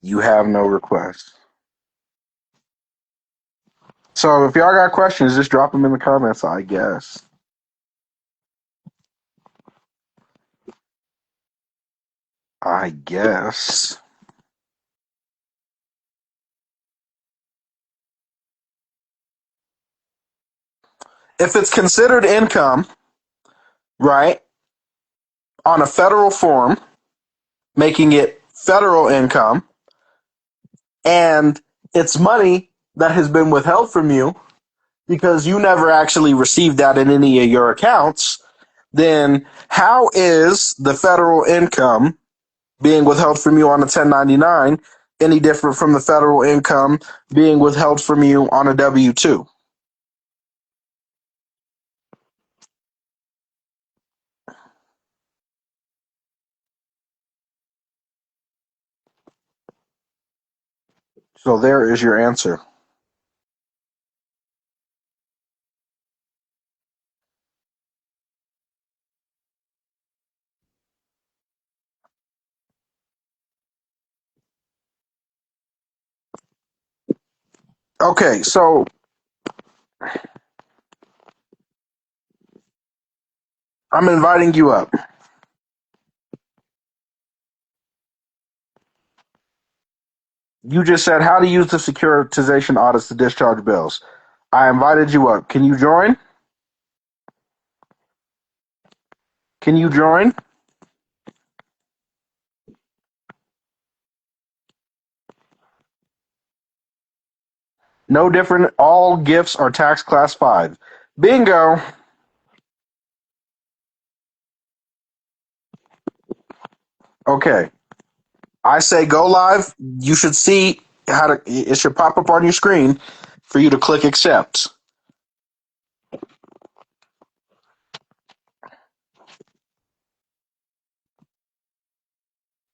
you have no requests. So if y'all got questions, just drop them in the comments. I guess. I guess. If it's considered income, right, on a federal form, making it federal income, and it's money that has been withheld from you because you never actually received that in any of your accounts, then how is the federal income being withheld from you on a 1099 any different from the federal income being withheld from you on a W 2? So there is your answer. Okay, so I'm inviting you up. You just said how to use the securitization audits to discharge bills. I invited you up. Can you join? Can you join? No different. All gifts are tax class 5. Bingo. Okay. I say go live. You should see how to, it should pop up on your screen for you to click accept.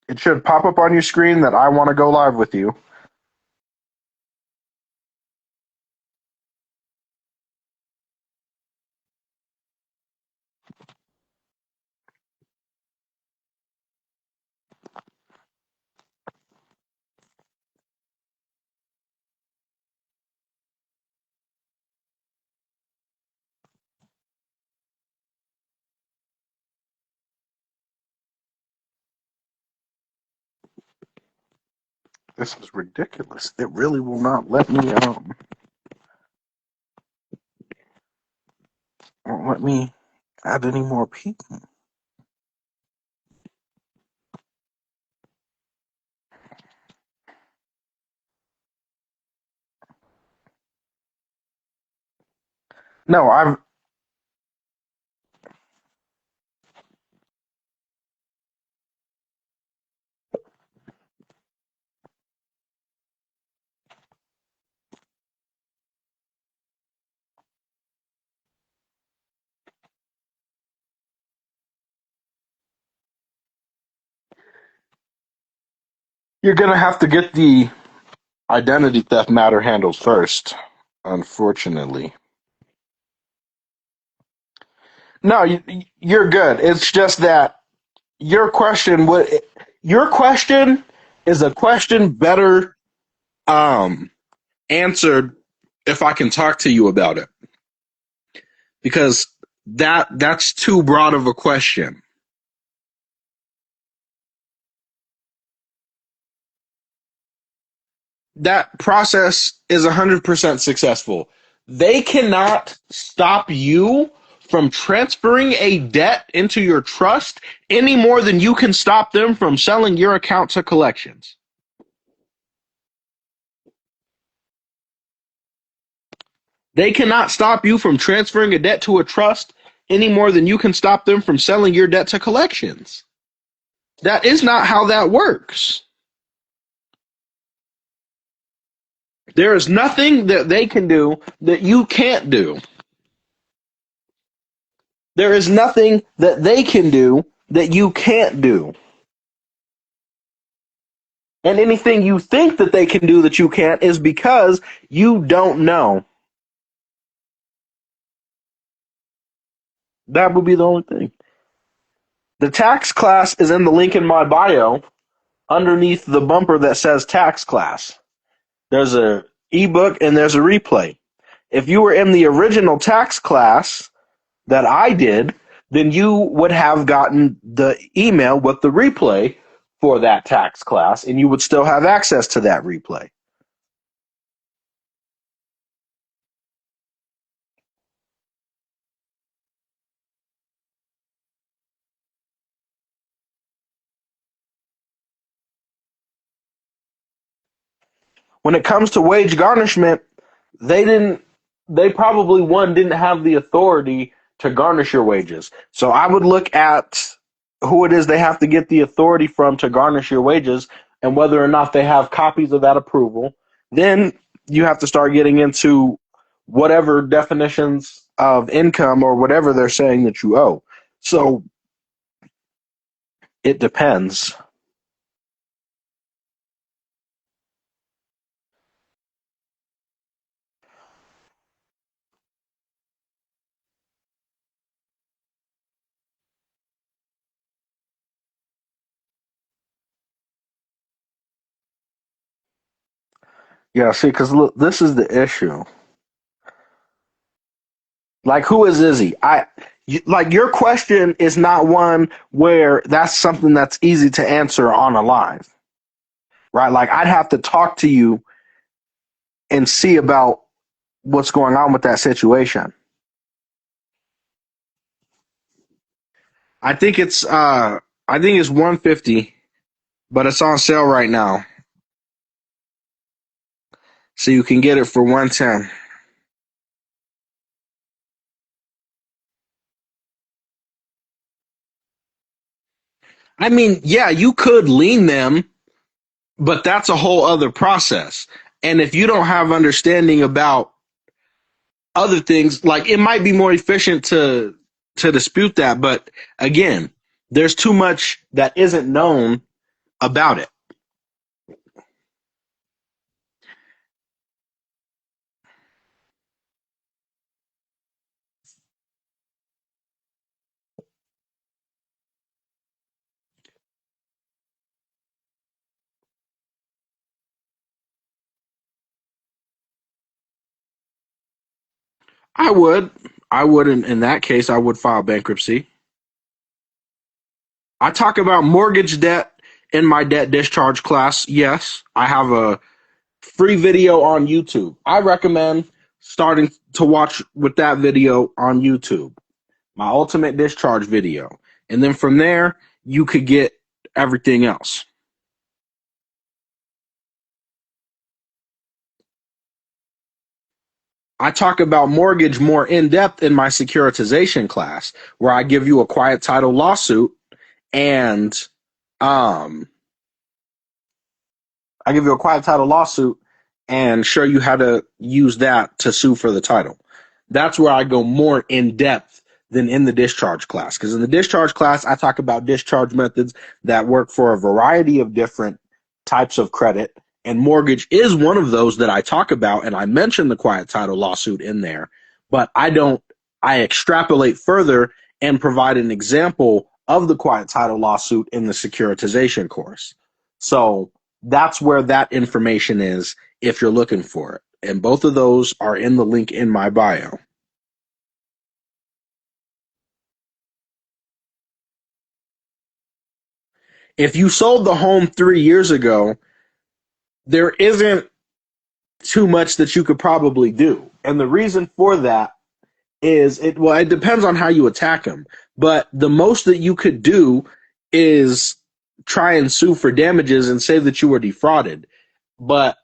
It should pop up on your screen that I want to go live with you. This is ridiculous. It really will not let me won't let me add any more people. No, I've You're gonna have to get the identity theft matter handled first, unfortunately. No, you're good. It's just that your question would your question is a question better um answered if I can talk to you about it, because that's too broad of a question. That process is 100% successful. They cannot stop you from transferring a debt into your trust any more than you can stop them from selling your account to collections. They cannot stop you from transferring a debt to a trust any more than you can stop them from selling your debt to collections. That is not how that works. There is nothing that they can do that you can't do. There is nothing that they can do that you can't do. And anything you think that they can do that you can't is because you don't know. That would be the only thing. The tax class is in the link in my bio underneath the bumper that says tax class. There's a ebook and there's a replay. If you were in the original tax class that I did, then you would have gotten the email with the replay for that tax class, and you would still have access to that replay. When it comes to wage garnishment, they didn't they probably didn't have the authority to garnish your wages. So I would look at who it is they have to get the authority from to garnish your wages and whether or not they have copies of that approval. Then you have to start getting into whatever definitions of income or whatever they're saying that you owe. So it depends. Yeah, see, because look, this is the issue. Like, who is Izzy? Like, your question is not one where that's something that's easy to answer on a live, right? Like, I'd have to talk to you and see about what's going on with that situation. I think it's 150, but it's on sale right now, so you can get it for 110. I mean, yeah, you could lean them, but that's a whole other process. And if you don't have understanding about other things, like, it might be more efficient to dispute that, but again, there's too much that isn't known about it. I would. I would in that case I would file bankruptcy. I talk about mortgage debt in my debt discharge class. Yes, I have a free video on YouTube. I recommend starting to watch with that video on YouTube, my ultimate discharge video. And then from there, you could get everything else. I talk about mortgage more in depth in my securitization class, where I give you a quiet title lawsuit and um, I give you a quiet title lawsuit and show you how to use that to sue for the title. That's where I go more in depth than in the discharge class. Because in the discharge class, I talk about discharge methods that work for a variety of different types of credit, and mortgage is one of those that I talk about, and I mention the quiet title lawsuit in there, but I extrapolate further and provide an example of the quiet title lawsuit in the securitization course. So that's where that information is if you're looking for it. And both of those are in the link in my bio. If you sold the home 3 years ago, there isn't too much that you could probably do. And the reason for that is it depends on how you attack them. But the most that you could do is try and sue for damages and say that you were defrauded. But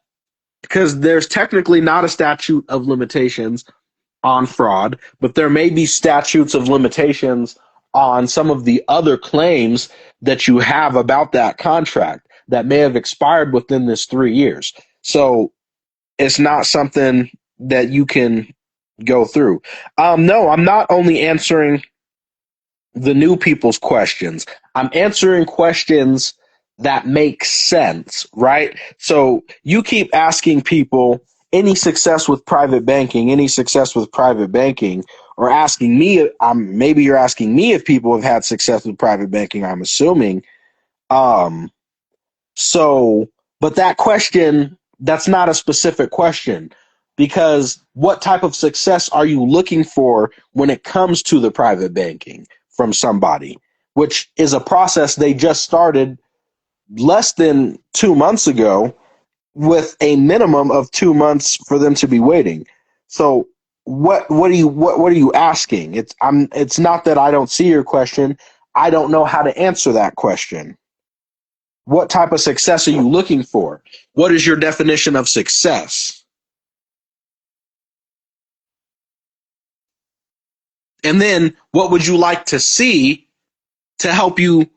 because there's technically not a statute of limitations on fraud, but there may be statutes of limitations on some of the other claims that you have about that contract that may have expired within this 3 years. So it's not something that you can go through. No, I'm not only answering the new people's questions. I'm answering questions that make sense, right? So you keep asking people any success with private banking, any success with private banking, or asking me, maybe you're asking me if people have had success with private banking, I'm assuming. Um, so, but that question, that's not a specific question because what type of success are you looking for when it comes to the private banking from somebody, which is a process they just started less than 2 months ago with a minimum of 2 months for them to be waiting. So what are you asking? It's not that I don't see your question. I don't know how to answer that question. What type of success are you looking for? What is your definition of success? And then what would you like to see to help you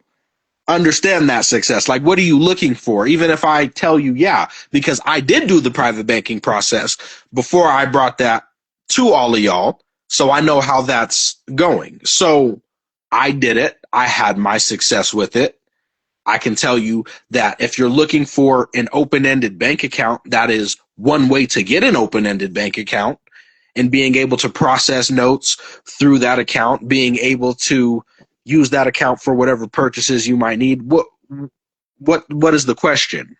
understand that success? Like, what are you looking for? Even if I tell you, yeah, because I did do the private banking process before I brought that to all of y'all. So I know how that's going. So I did it. I had my success with it. I can tell you that if you're looking for an open-ended bank account, that is one way to get an open-ended bank account, and being able to process notes through that account, being able to use that account for whatever purchases you might need. What is the question?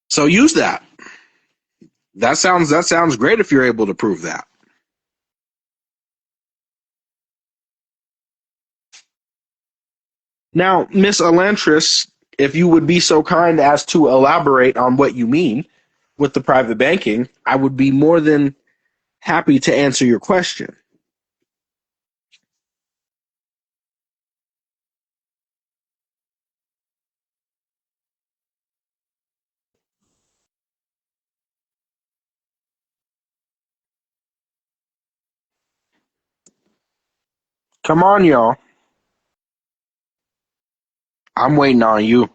So use that. That sounds great if you're able to prove that. Now, Miss Elantris, if you would be so kind as to elaborate on what you mean with the private banking, I would be more than happy to answer your question. Come on, y'all. I'm waiting on you.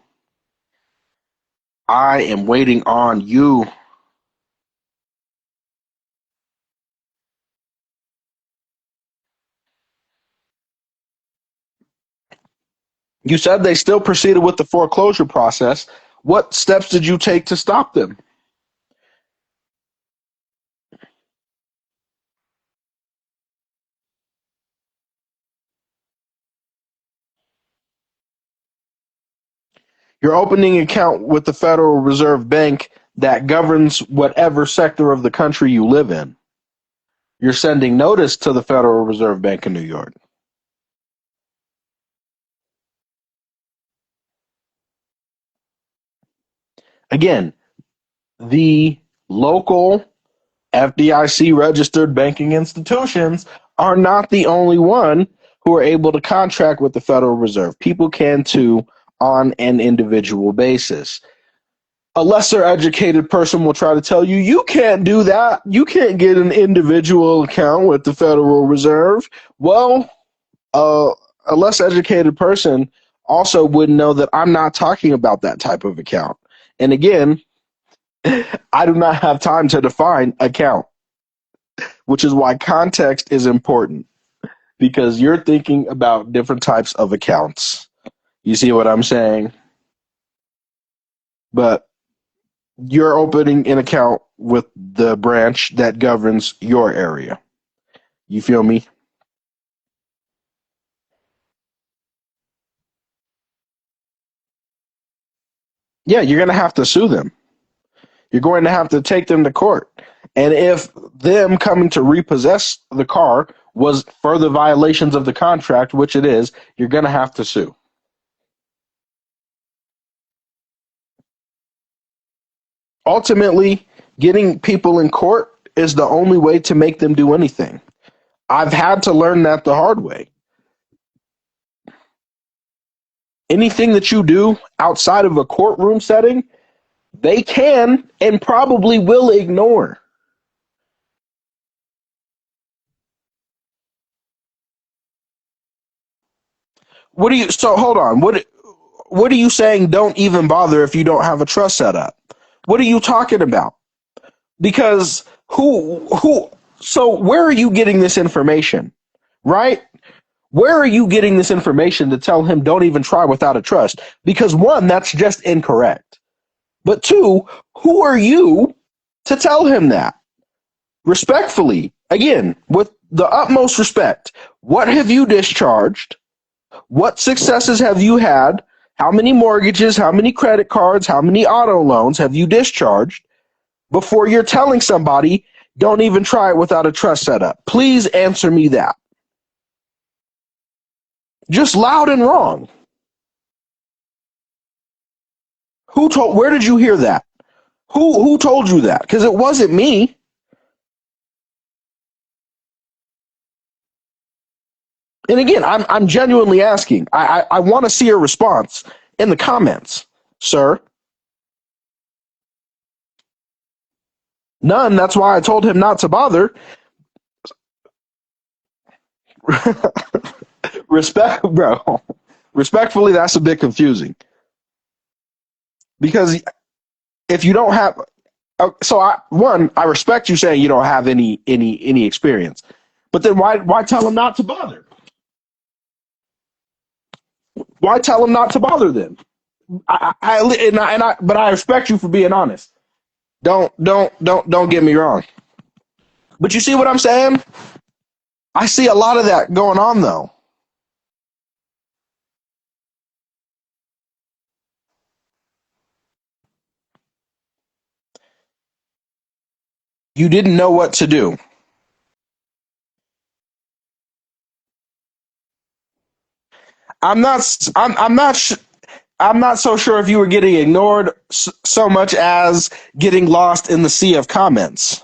I am waiting on you. You said they still proceeded with the foreclosure process. What steps did you take to stop them? You're opening an account with the Federal Reserve Bank that governs whatever sector of the country you live in. You're sending notice to the Federal Reserve Bank of New York. Again, the local FDIC registered banking institutions are not the only one who are able to contract with the Federal Reserve. People can too on an individual basis. A lesser educated person will try to tell you, you can't do that. You can't get an individual account with the Federal Reserve. Well, a less educated person also wouldn't know that I'm not talking about that type of account. And again, I do not have time to define account, which is why context is important because you're thinking about different types of accounts. You see what I'm saying? But you're opening an account with the branch that governs your area. You feel me? Yeah, you're going to have to sue them. You're going to have to take them to court. And if them coming to repossess the car was further violations of the contract, which it is, you're going to have to sue. Ultimately, getting people in court is the only way to make them do anything. I've had to learn that the hard way. Anything that you do outside of a courtroom setting, they can and probably will ignore. What do you so hold on. What are you saying don't even bother if you don't have a trust set up? What are you talking about? Because who so where are you getting this information? Right? Where are you getting this information to tell him don't even try without a trust? Because one, that's just incorrect. But two, who are you to tell him that? Respectfully, again, with the utmost respect, what have you discharged? What successes have you had? How many mortgages, how many credit cards, how many auto loans have you discharged before you're telling somebody don't even try it without a trust setup? Please answer me that. Just loud and wrong. Who told where did you hear that? Who told you that? Because it wasn't me. And again, I'm genuinely asking. I want to see a response in the comments, sir. None. That's why I told him not to bother. Respect, bro. Respectfully, that's a bit confusing because if you don't have, I respect you saying you don't have any experience, but then why tell him not to bother? Why tell him not to bother then? But I respect you for being honest. Don't get me wrong. But you see what I'm saying? I see a lot of that going on though. You didn't know what to do. I'm not. I'm not. I'm not so sure if you were getting ignored so much as getting lost in the sea of comments.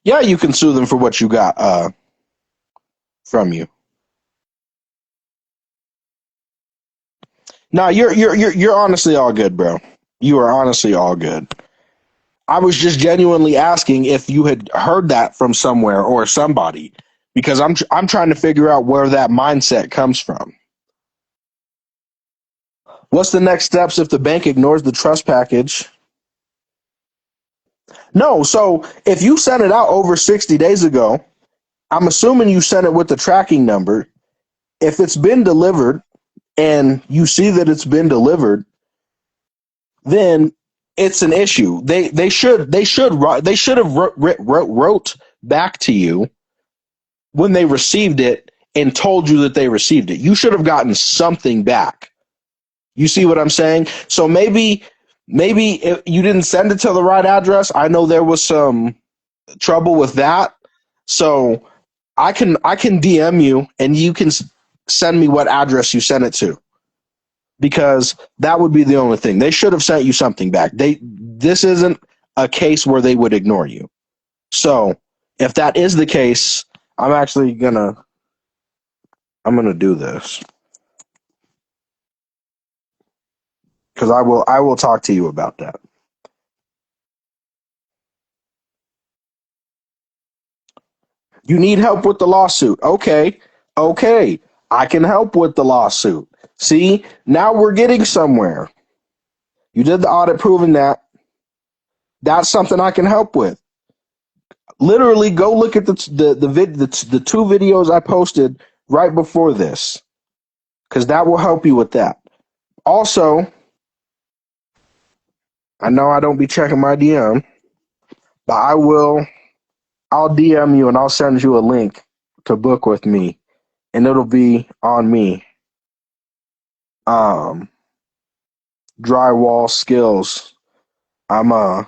Yeah, you can sue them for what you got from you. No, you're honestly all good, bro. You are honestly all good. I was just genuinely asking if you had heard that from somewhere or somebody, because I'm trying to figure out where that mindset comes from. What's the next steps if the bank ignores the trust package? No, so if you sent it out over 60 days ago, I'm assuming you sent it with the tracking number. If it's been delivered and you see that it's been delivered, then it's an issue. They should have wrote back to you when they received it and told you that they received it. You should have gotten something back. You see what I'm saying? So maybe if you didn't send it to the right address. I know there was some trouble with that. So I can DM you and you can send me what address you sent it to because that would be the only thing. They should have sent you something back. This isn't a case where they would ignore you. So if that is the case, I'm actually I'm gonna do this because I will talk to you about that. You need help with the lawsuit. Okay. Okay. I can help with the lawsuit. See, now we're getting somewhere. You did the audit proving that. That's something I can help with. Literally, go look at the two videos I posted right before this, because that will help you with that. Also, I know I don't be checking my DM, but I will. I'll DM you and I'll send you a link to book with me, and it'll be on me. Um, Drywall skills. I'm I'm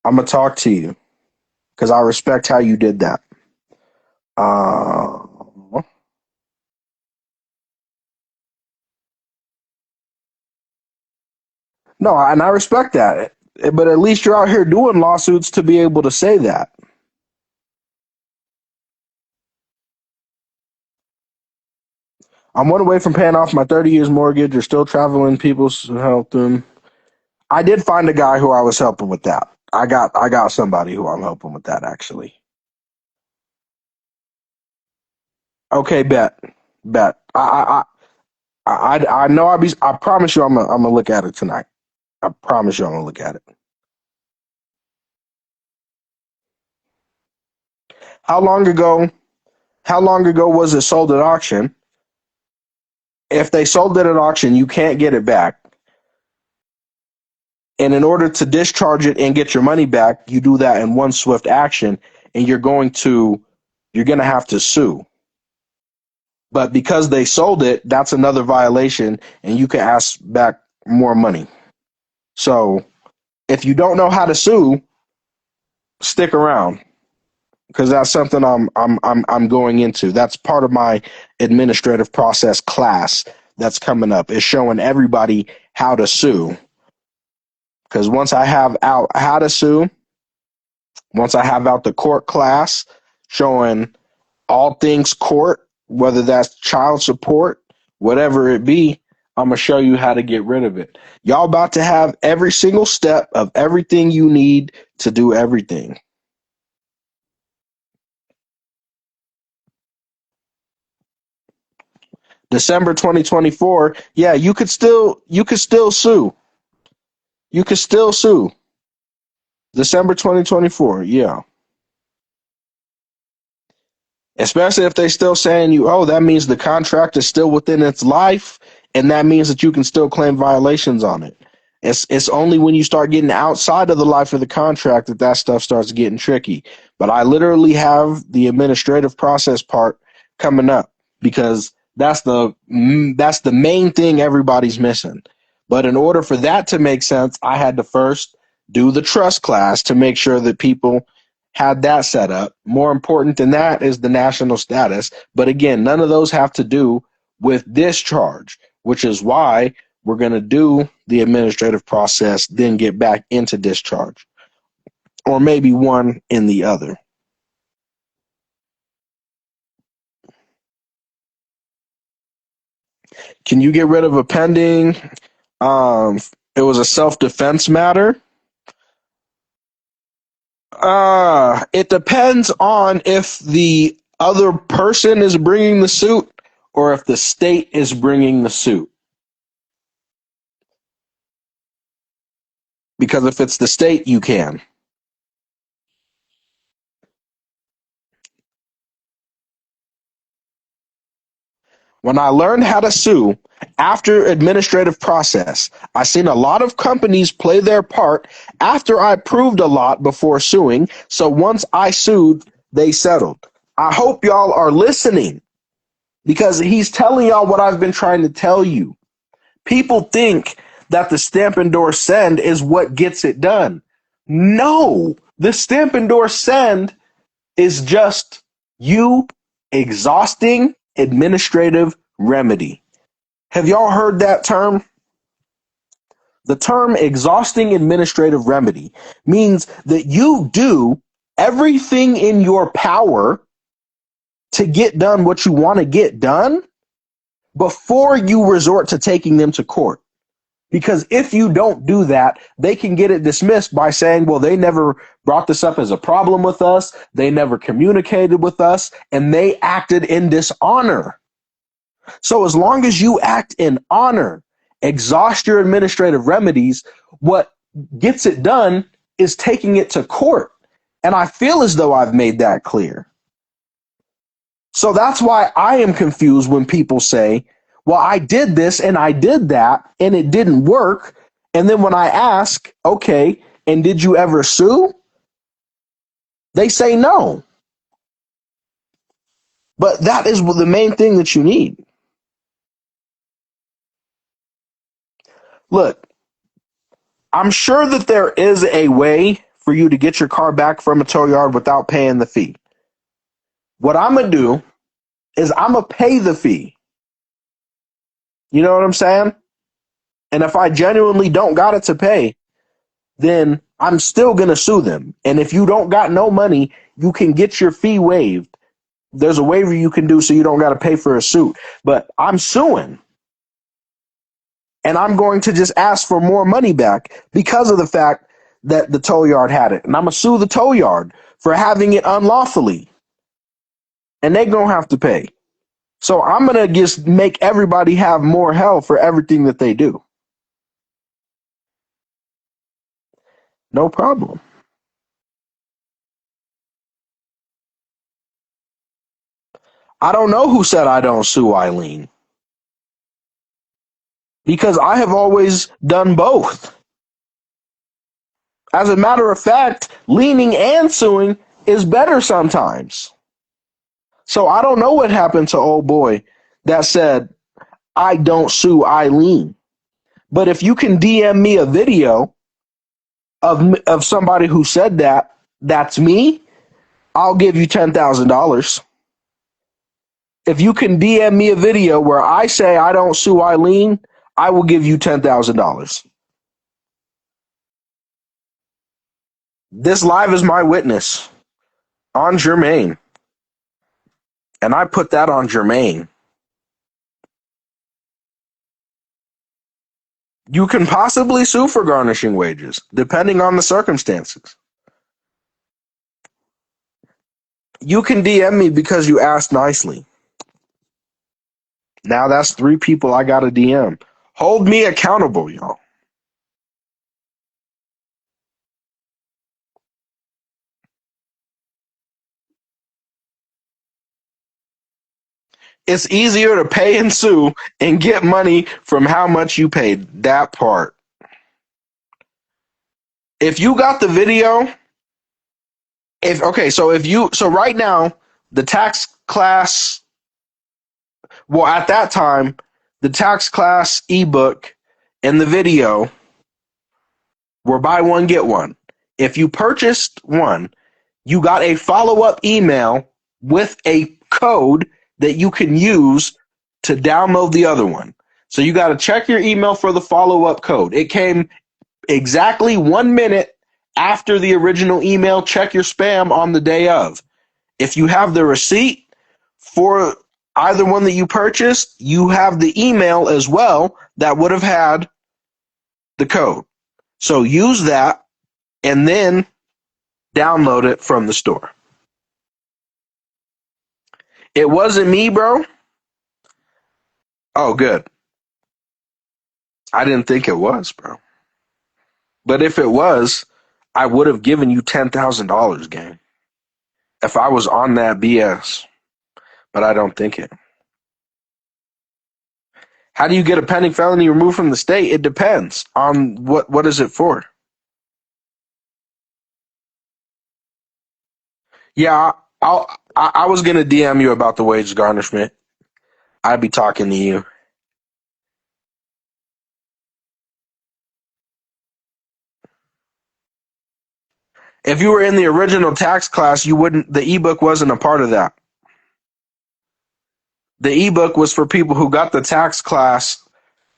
gonna talk to you because I respect how you did that. Uh, no, and I respect that. But at least you're out here doing lawsuits to be able to say that. I'm 1 away from paying off my 30 years mortgage or still traveling people to help them. I did find a guy who I was helping with that. I got somebody who I'm helping with that actually. Okay, bet. I know I promise you I'm gonna look at it tonight. I promise you I'm gonna look at it. How long ago? How long ago was it sold at auction? If they sold it at auction, you can't get it back. And in order to discharge it and get your money back, you do that in one swift action, and you're gonna have to sue. But because they sold it, that's another violation, and you can ask back more money. So if you don't know how to sue, stick around because that's something I'm going into. That's part of my administrative process class that's coming up. Is showing everybody how to sue. Because once I have out how to sue, once I have out the court class showing all things court, whether that's child support, whatever it be, I'm going to show you how to get rid of it. Y'all about to have every single step of everything you need to do everything. December 2024, yeah, you could still sue. You could still sue. December 2024, yeah. Especially if they still saying you, oh, that means the contract is still within its life, and that means that you can still claim violations on it. It's only when you start getting outside of the life of the contract that that stuff starts getting tricky. But I literally have the administrative process part coming up because that's the main thing everybody's missing. But in order for that to make sense, I had to first do the trust class to make sure that people had that set up. More important than that is the national status. But again, none of those have to do with discharge, which is why we're going to do the administrative process, then get back into discharge, or maybe one in the other. Can you get rid of a pending? It was a self-defense matter. It depends on if the other person is bringing the suit or if the state is bringing the suit. Because if it's the state, you can. When I learned how to sue after administrative process, I seen a lot of companies play their part after I proved a lot before suing. So once I sued, they settled. I hope y'all are listening because he's telling y'all what I've been trying to tell you. People think that the stamp endorse send is what gets it done. No, the stamp endorse send is just you exhausting administrative remedy. Have y'all heard that term? The term exhausting administrative remedy means that you do everything in your power to get done what you want to get done before you resort to taking them to court. Because if you don't do that, they can get it dismissed by saying, well, they never brought this up as a problem with us. They never communicated with us, and they acted in dishonor. So as long as you act in honor, exhaust your administrative remedies, what gets it done is taking it to court. And I feel as though I've made that clear. So that's why I am confused when people say, well, I did this and I did that and it didn't work. And then when I ask, okay, and did you ever sue? They say no. But that is the main thing that you need. Look, I'm sure that there is a way for you to get your car back from a tow yard without paying the fee. What I'm going to do is I'm going to pay the fee. You know what I'm saying? And if I genuinely don't got it to pay, then I'm still going to sue them. And if you don't got no money, you can get your fee waived. There's a waiver you can do so you don't got to pay for a suit. But I'm suing. And I'm going to just ask for more money back because of the fact that the tow yard had it. And I'm going to sue the tow yard for having it unlawfully. And they're going to have to pay. So I'm going to just make everybody have more hell for everything that they do. No problem. I don't know who said I don't sue Eileen. Because I have always done both. As a matter of fact, leaning and suing is better sometimes. So I don't know what happened to old boy that said, I don't sue Eileen. But if you can DM me a video of somebody who said that, that's me, I'll give you $10,000. If you can DM me a video where I say I don't sue Eileen, I will give you $10,000. This live is my witness on Jermaine. And I put that on Jermaine. You can possibly sue for garnishing wages, depending on the circumstances. You can DM me because you asked nicely. Now that's 3 people I got to DM. Hold me accountable, y'all. It's easier to pay and sue and get money from how much you paid. That part. If you got the video, so right now, the tax class, well, at that time, the tax class ebook and the video were buy one, get one. If you purchased one, you got a follow-up email with a code that you can use to download the other one. So you got to check your email for the follow-up code. It came exactly 1 minute after the original email. Check your spam on the day of. If you have the receipt for either one that you purchased, you have the email as well that would have had the code. So use that and then download it from the store. It wasn't me, bro. Oh, good. I didn't think it was, bro. But if it was, I would have given you $10,000, gang. If I was on that BS. But I don't think it. How do you get a pending felony removed from the state? It depends on what is it for. Yeah, I was gonna DM you about the wage garnishment. I'd be talking to you. If you were in the original tax class, you wouldn't. The ebook wasn't a part of that. The ebook was for people who got the tax class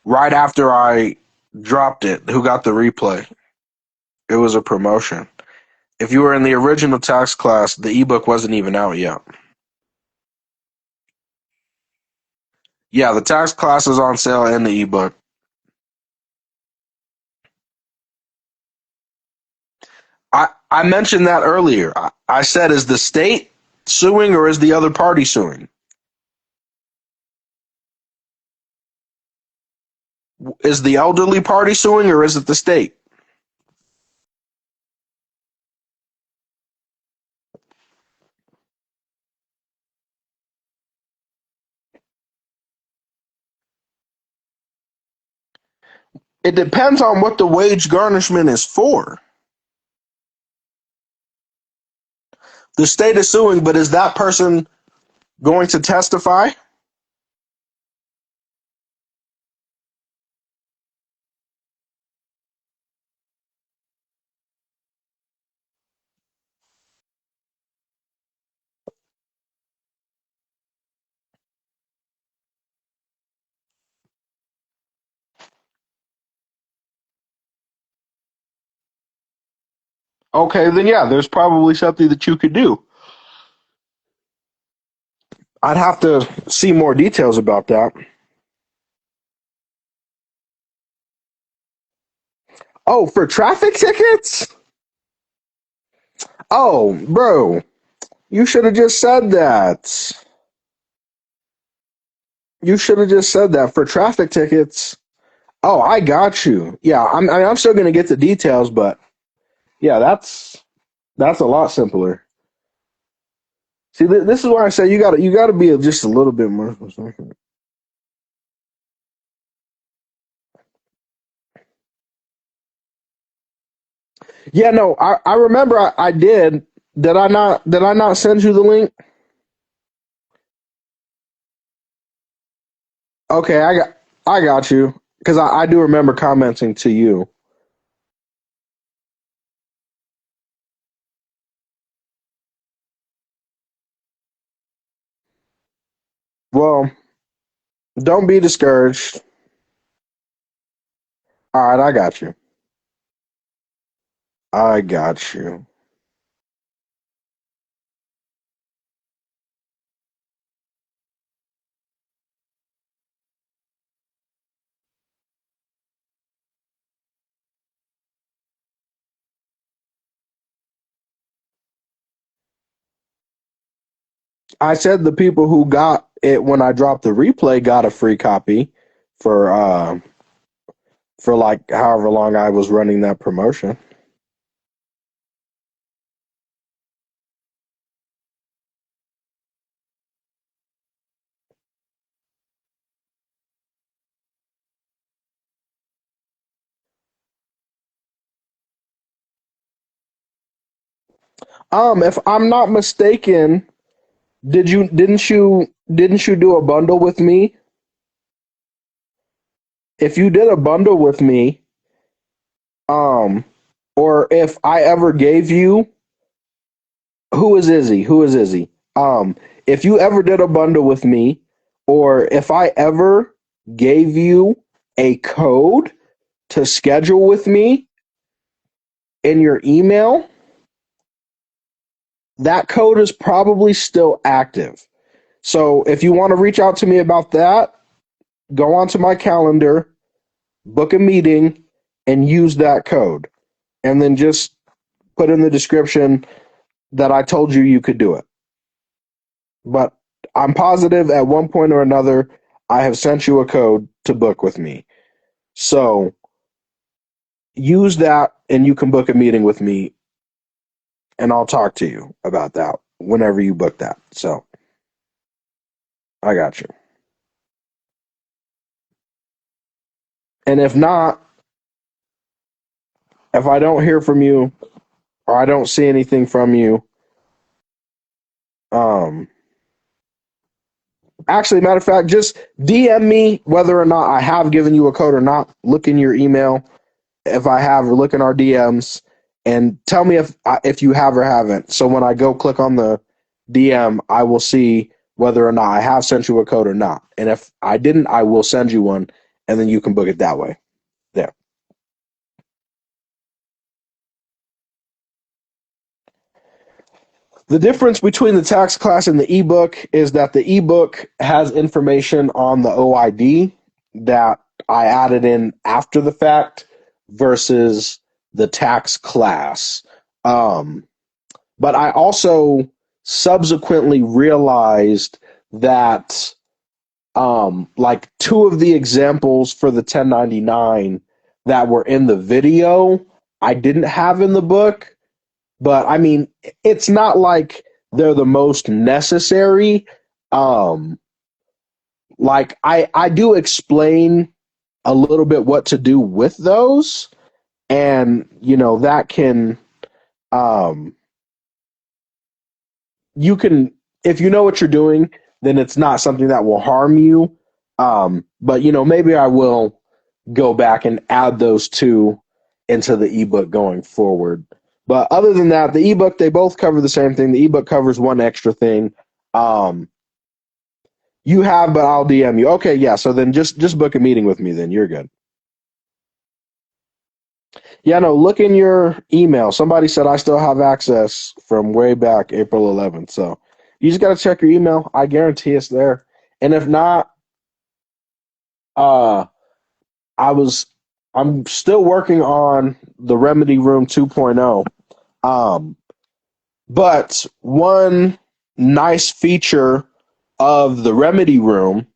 right after I dropped it, who got the replay. It was a promotion. If you were in the original tax class, the ebook wasn't even out yet. Yeah, the tax class is on sale and the ebook. I mentioned that earlier. I said, is the state suing or is the other party suing? Is the elderly party suing or is it the state? It depends on what the wage garnishment is for. The state is suing, but is that person going to testify? Okay, then yeah, there's probably something that you could do. I'd have to see more details about that. Oh, for traffic tickets? Oh, bro, you should have just said that. You should have just said that for traffic tickets. Oh, I got you. Yeah, I'm still gonna get the details, but yeah, that's a lot simpler. See, this is why I say you gotta be just a little bit more specific. Yeah, no, I remember I did. Did I not send you the link? Okay, I got you because I do remember commenting to you. Well, don't be discouraged. All right, I got you. I got you. I said the people who got it when I dropped the replay got a free copy for for like however long I was running that promotion. If I'm not mistaken, didn't you do a bundle with me? If you did a bundle with me, um, or if I ever gave you, who is Izzy? Who is Izzy? If you ever did a bundle with me, or if I ever gave you a code to schedule with me in your email, that code is probably still active. So if you want to reach out to me about that, go onto my calendar, book a meeting, and use that code. And then just put in the description that I told you you could do it. But I'm positive at one point or another, I have sent you a code to book with me. So use that and you can book a meeting with me and I'll talk to you about that whenever you book that. So I got you. And if not, if I don't hear from you or I don't see anything from you, um, actually, matter of fact, just DM me whether or not I have given you a code or not. Look in your email if I have, or look in our DMs and tell me if you have or haven't. So when I go click on the DM, I will see whether or not I have sent you a code or not. And if I didn't, I will send you one, and then you can book it that way. There. The difference between the tax class and the ebook is that the ebook has information on the OID that I added in after the fact versus the tax class. Um, but I also subsequently realized that like two of the examples for the 1099 that were in the video I didn't have in the book. But I mean, it's not like they're the most necessary. Um, like I do explain a little bit what to do with those, and that can um you can, if you know what you're doing, then it's not something that will harm you. But maybe I will go back and add those two into the ebook going forward. But other than that, the ebook, they both cover the same thing. The ebook covers one extra thing. Um, you have, but I'll DM you. Okay, yeah. So then just book a meeting with me. Then you're good. Yeah, no. Look in your email. Somebody said I still have access from way back April 11th. So you just got to check your email. I guarantee it's there. And if not, uh, I was I'm still working on the Remedy Room 2.0. Um, but one nice feature of the Remedy Room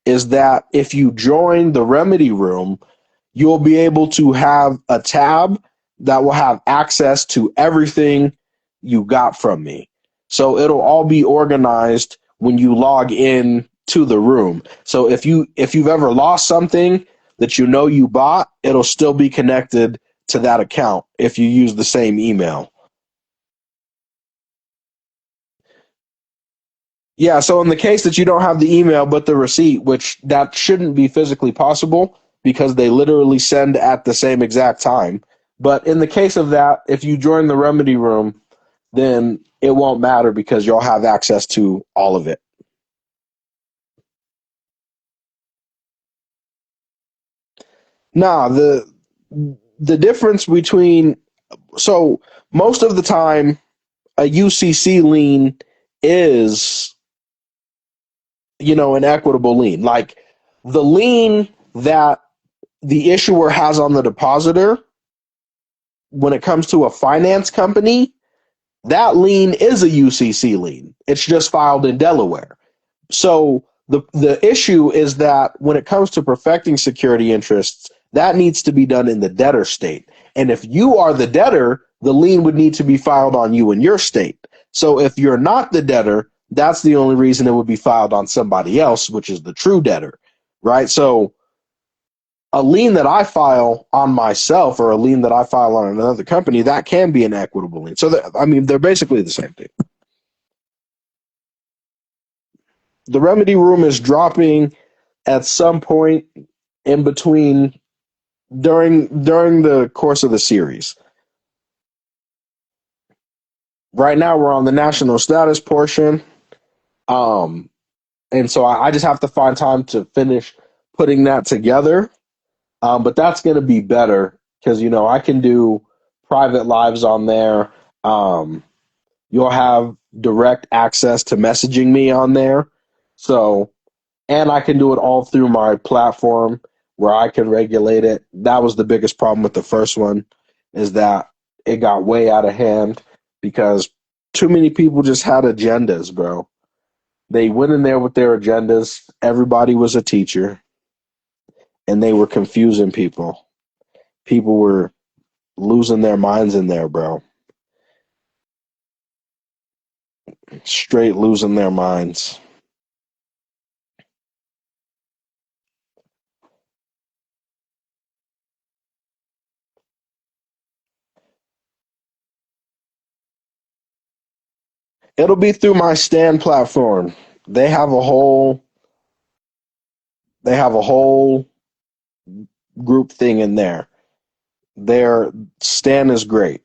is that if you join the Remedy Room, you'll be able to have a tab that will have access to everything you got from me. So it'll all be organized when you log in to the room. So if you've ever lost something that you bought, it'll still be connected to that account if you use the same email. Yeah, so in the case that you don't have the email but the receipt, which that shouldn't be physically possible because they literally send at the same exact time. But in the case of that, if you join the Remedy Room, then it won't matter because you'll have access to all of it. Nah, the difference between, so most of the time a UCC lien is, an equitable lien. Like the lien that the issuer has on the depositor, when it comes to a finance company, that lien is a UCC lien. It's just filed in Delaware. So the issue is that when it comes to perfecting security interests, that needs to be done in the debtor state. And if you are the debtor, the lien would need to be filed on you in your state. So if you're not the debtor, that's the only reason it would be filed on somebody else, which is the true debtor, right? So a lien that I file on myself or a lien that I file on another company, that can be an equitable lien. So, I mean, they're basically the same thing. The Remedy Room is dropping at some point in between during the course of the series. Right now, we're on the national status portion, um, and so I just have to find time to finish putting that together. But that's going to be better because I can do private lives on there. Um, You'll have direct access to messaging me on there. So, and I can do it all through my platform where I can regulate it. That was the biggest problem with the first one, is that it got way out of hand because too many people just had agendas, bro. They went in there with their agendas. Everybody was a teacher and they were confusing people. People were losing their minds in there, bro. Straight losing their minds. It'll be through my Stand platform. They have a whole they have a whole group thing in there. Their Stand is great.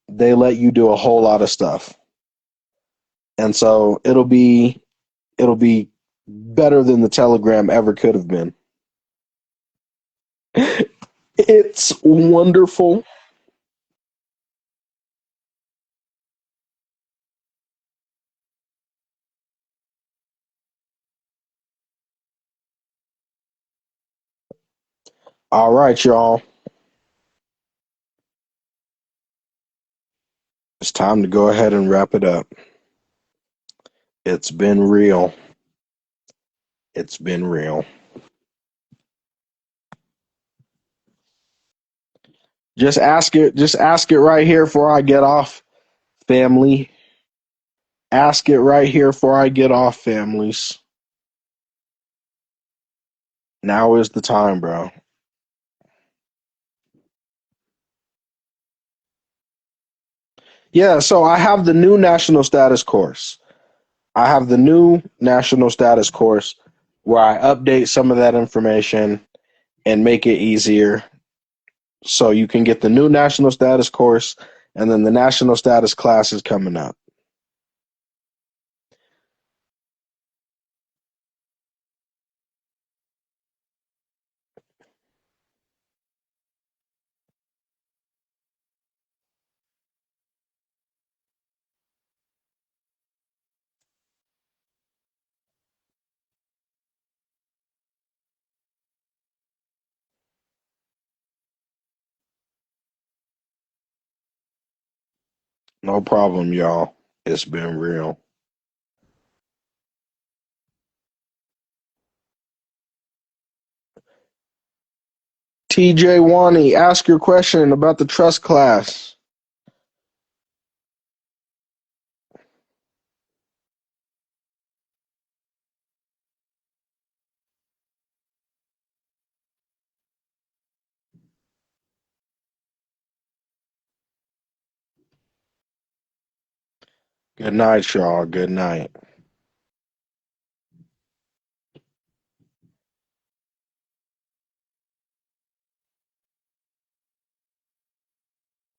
They let you do a whole lot of stuff. And so it'll be better than the Telegram ever could have been. It's wonderful. All right, y'all. It's time to go ahead and wrap it up. It's been real. It's been real. Just ask it. Just ask it right here before I get off, family. Ask it right here before I get off, families. Now is the time, bro. Yeah, so I have the new national status course. I have the new national status course where I update some of that information and make it easier. So you can get the new national status course, and then the national status class is coming up. No problem, y'all. It's been real. TJ Wani, ask your question about the trust class. Good night, y'all. Good night.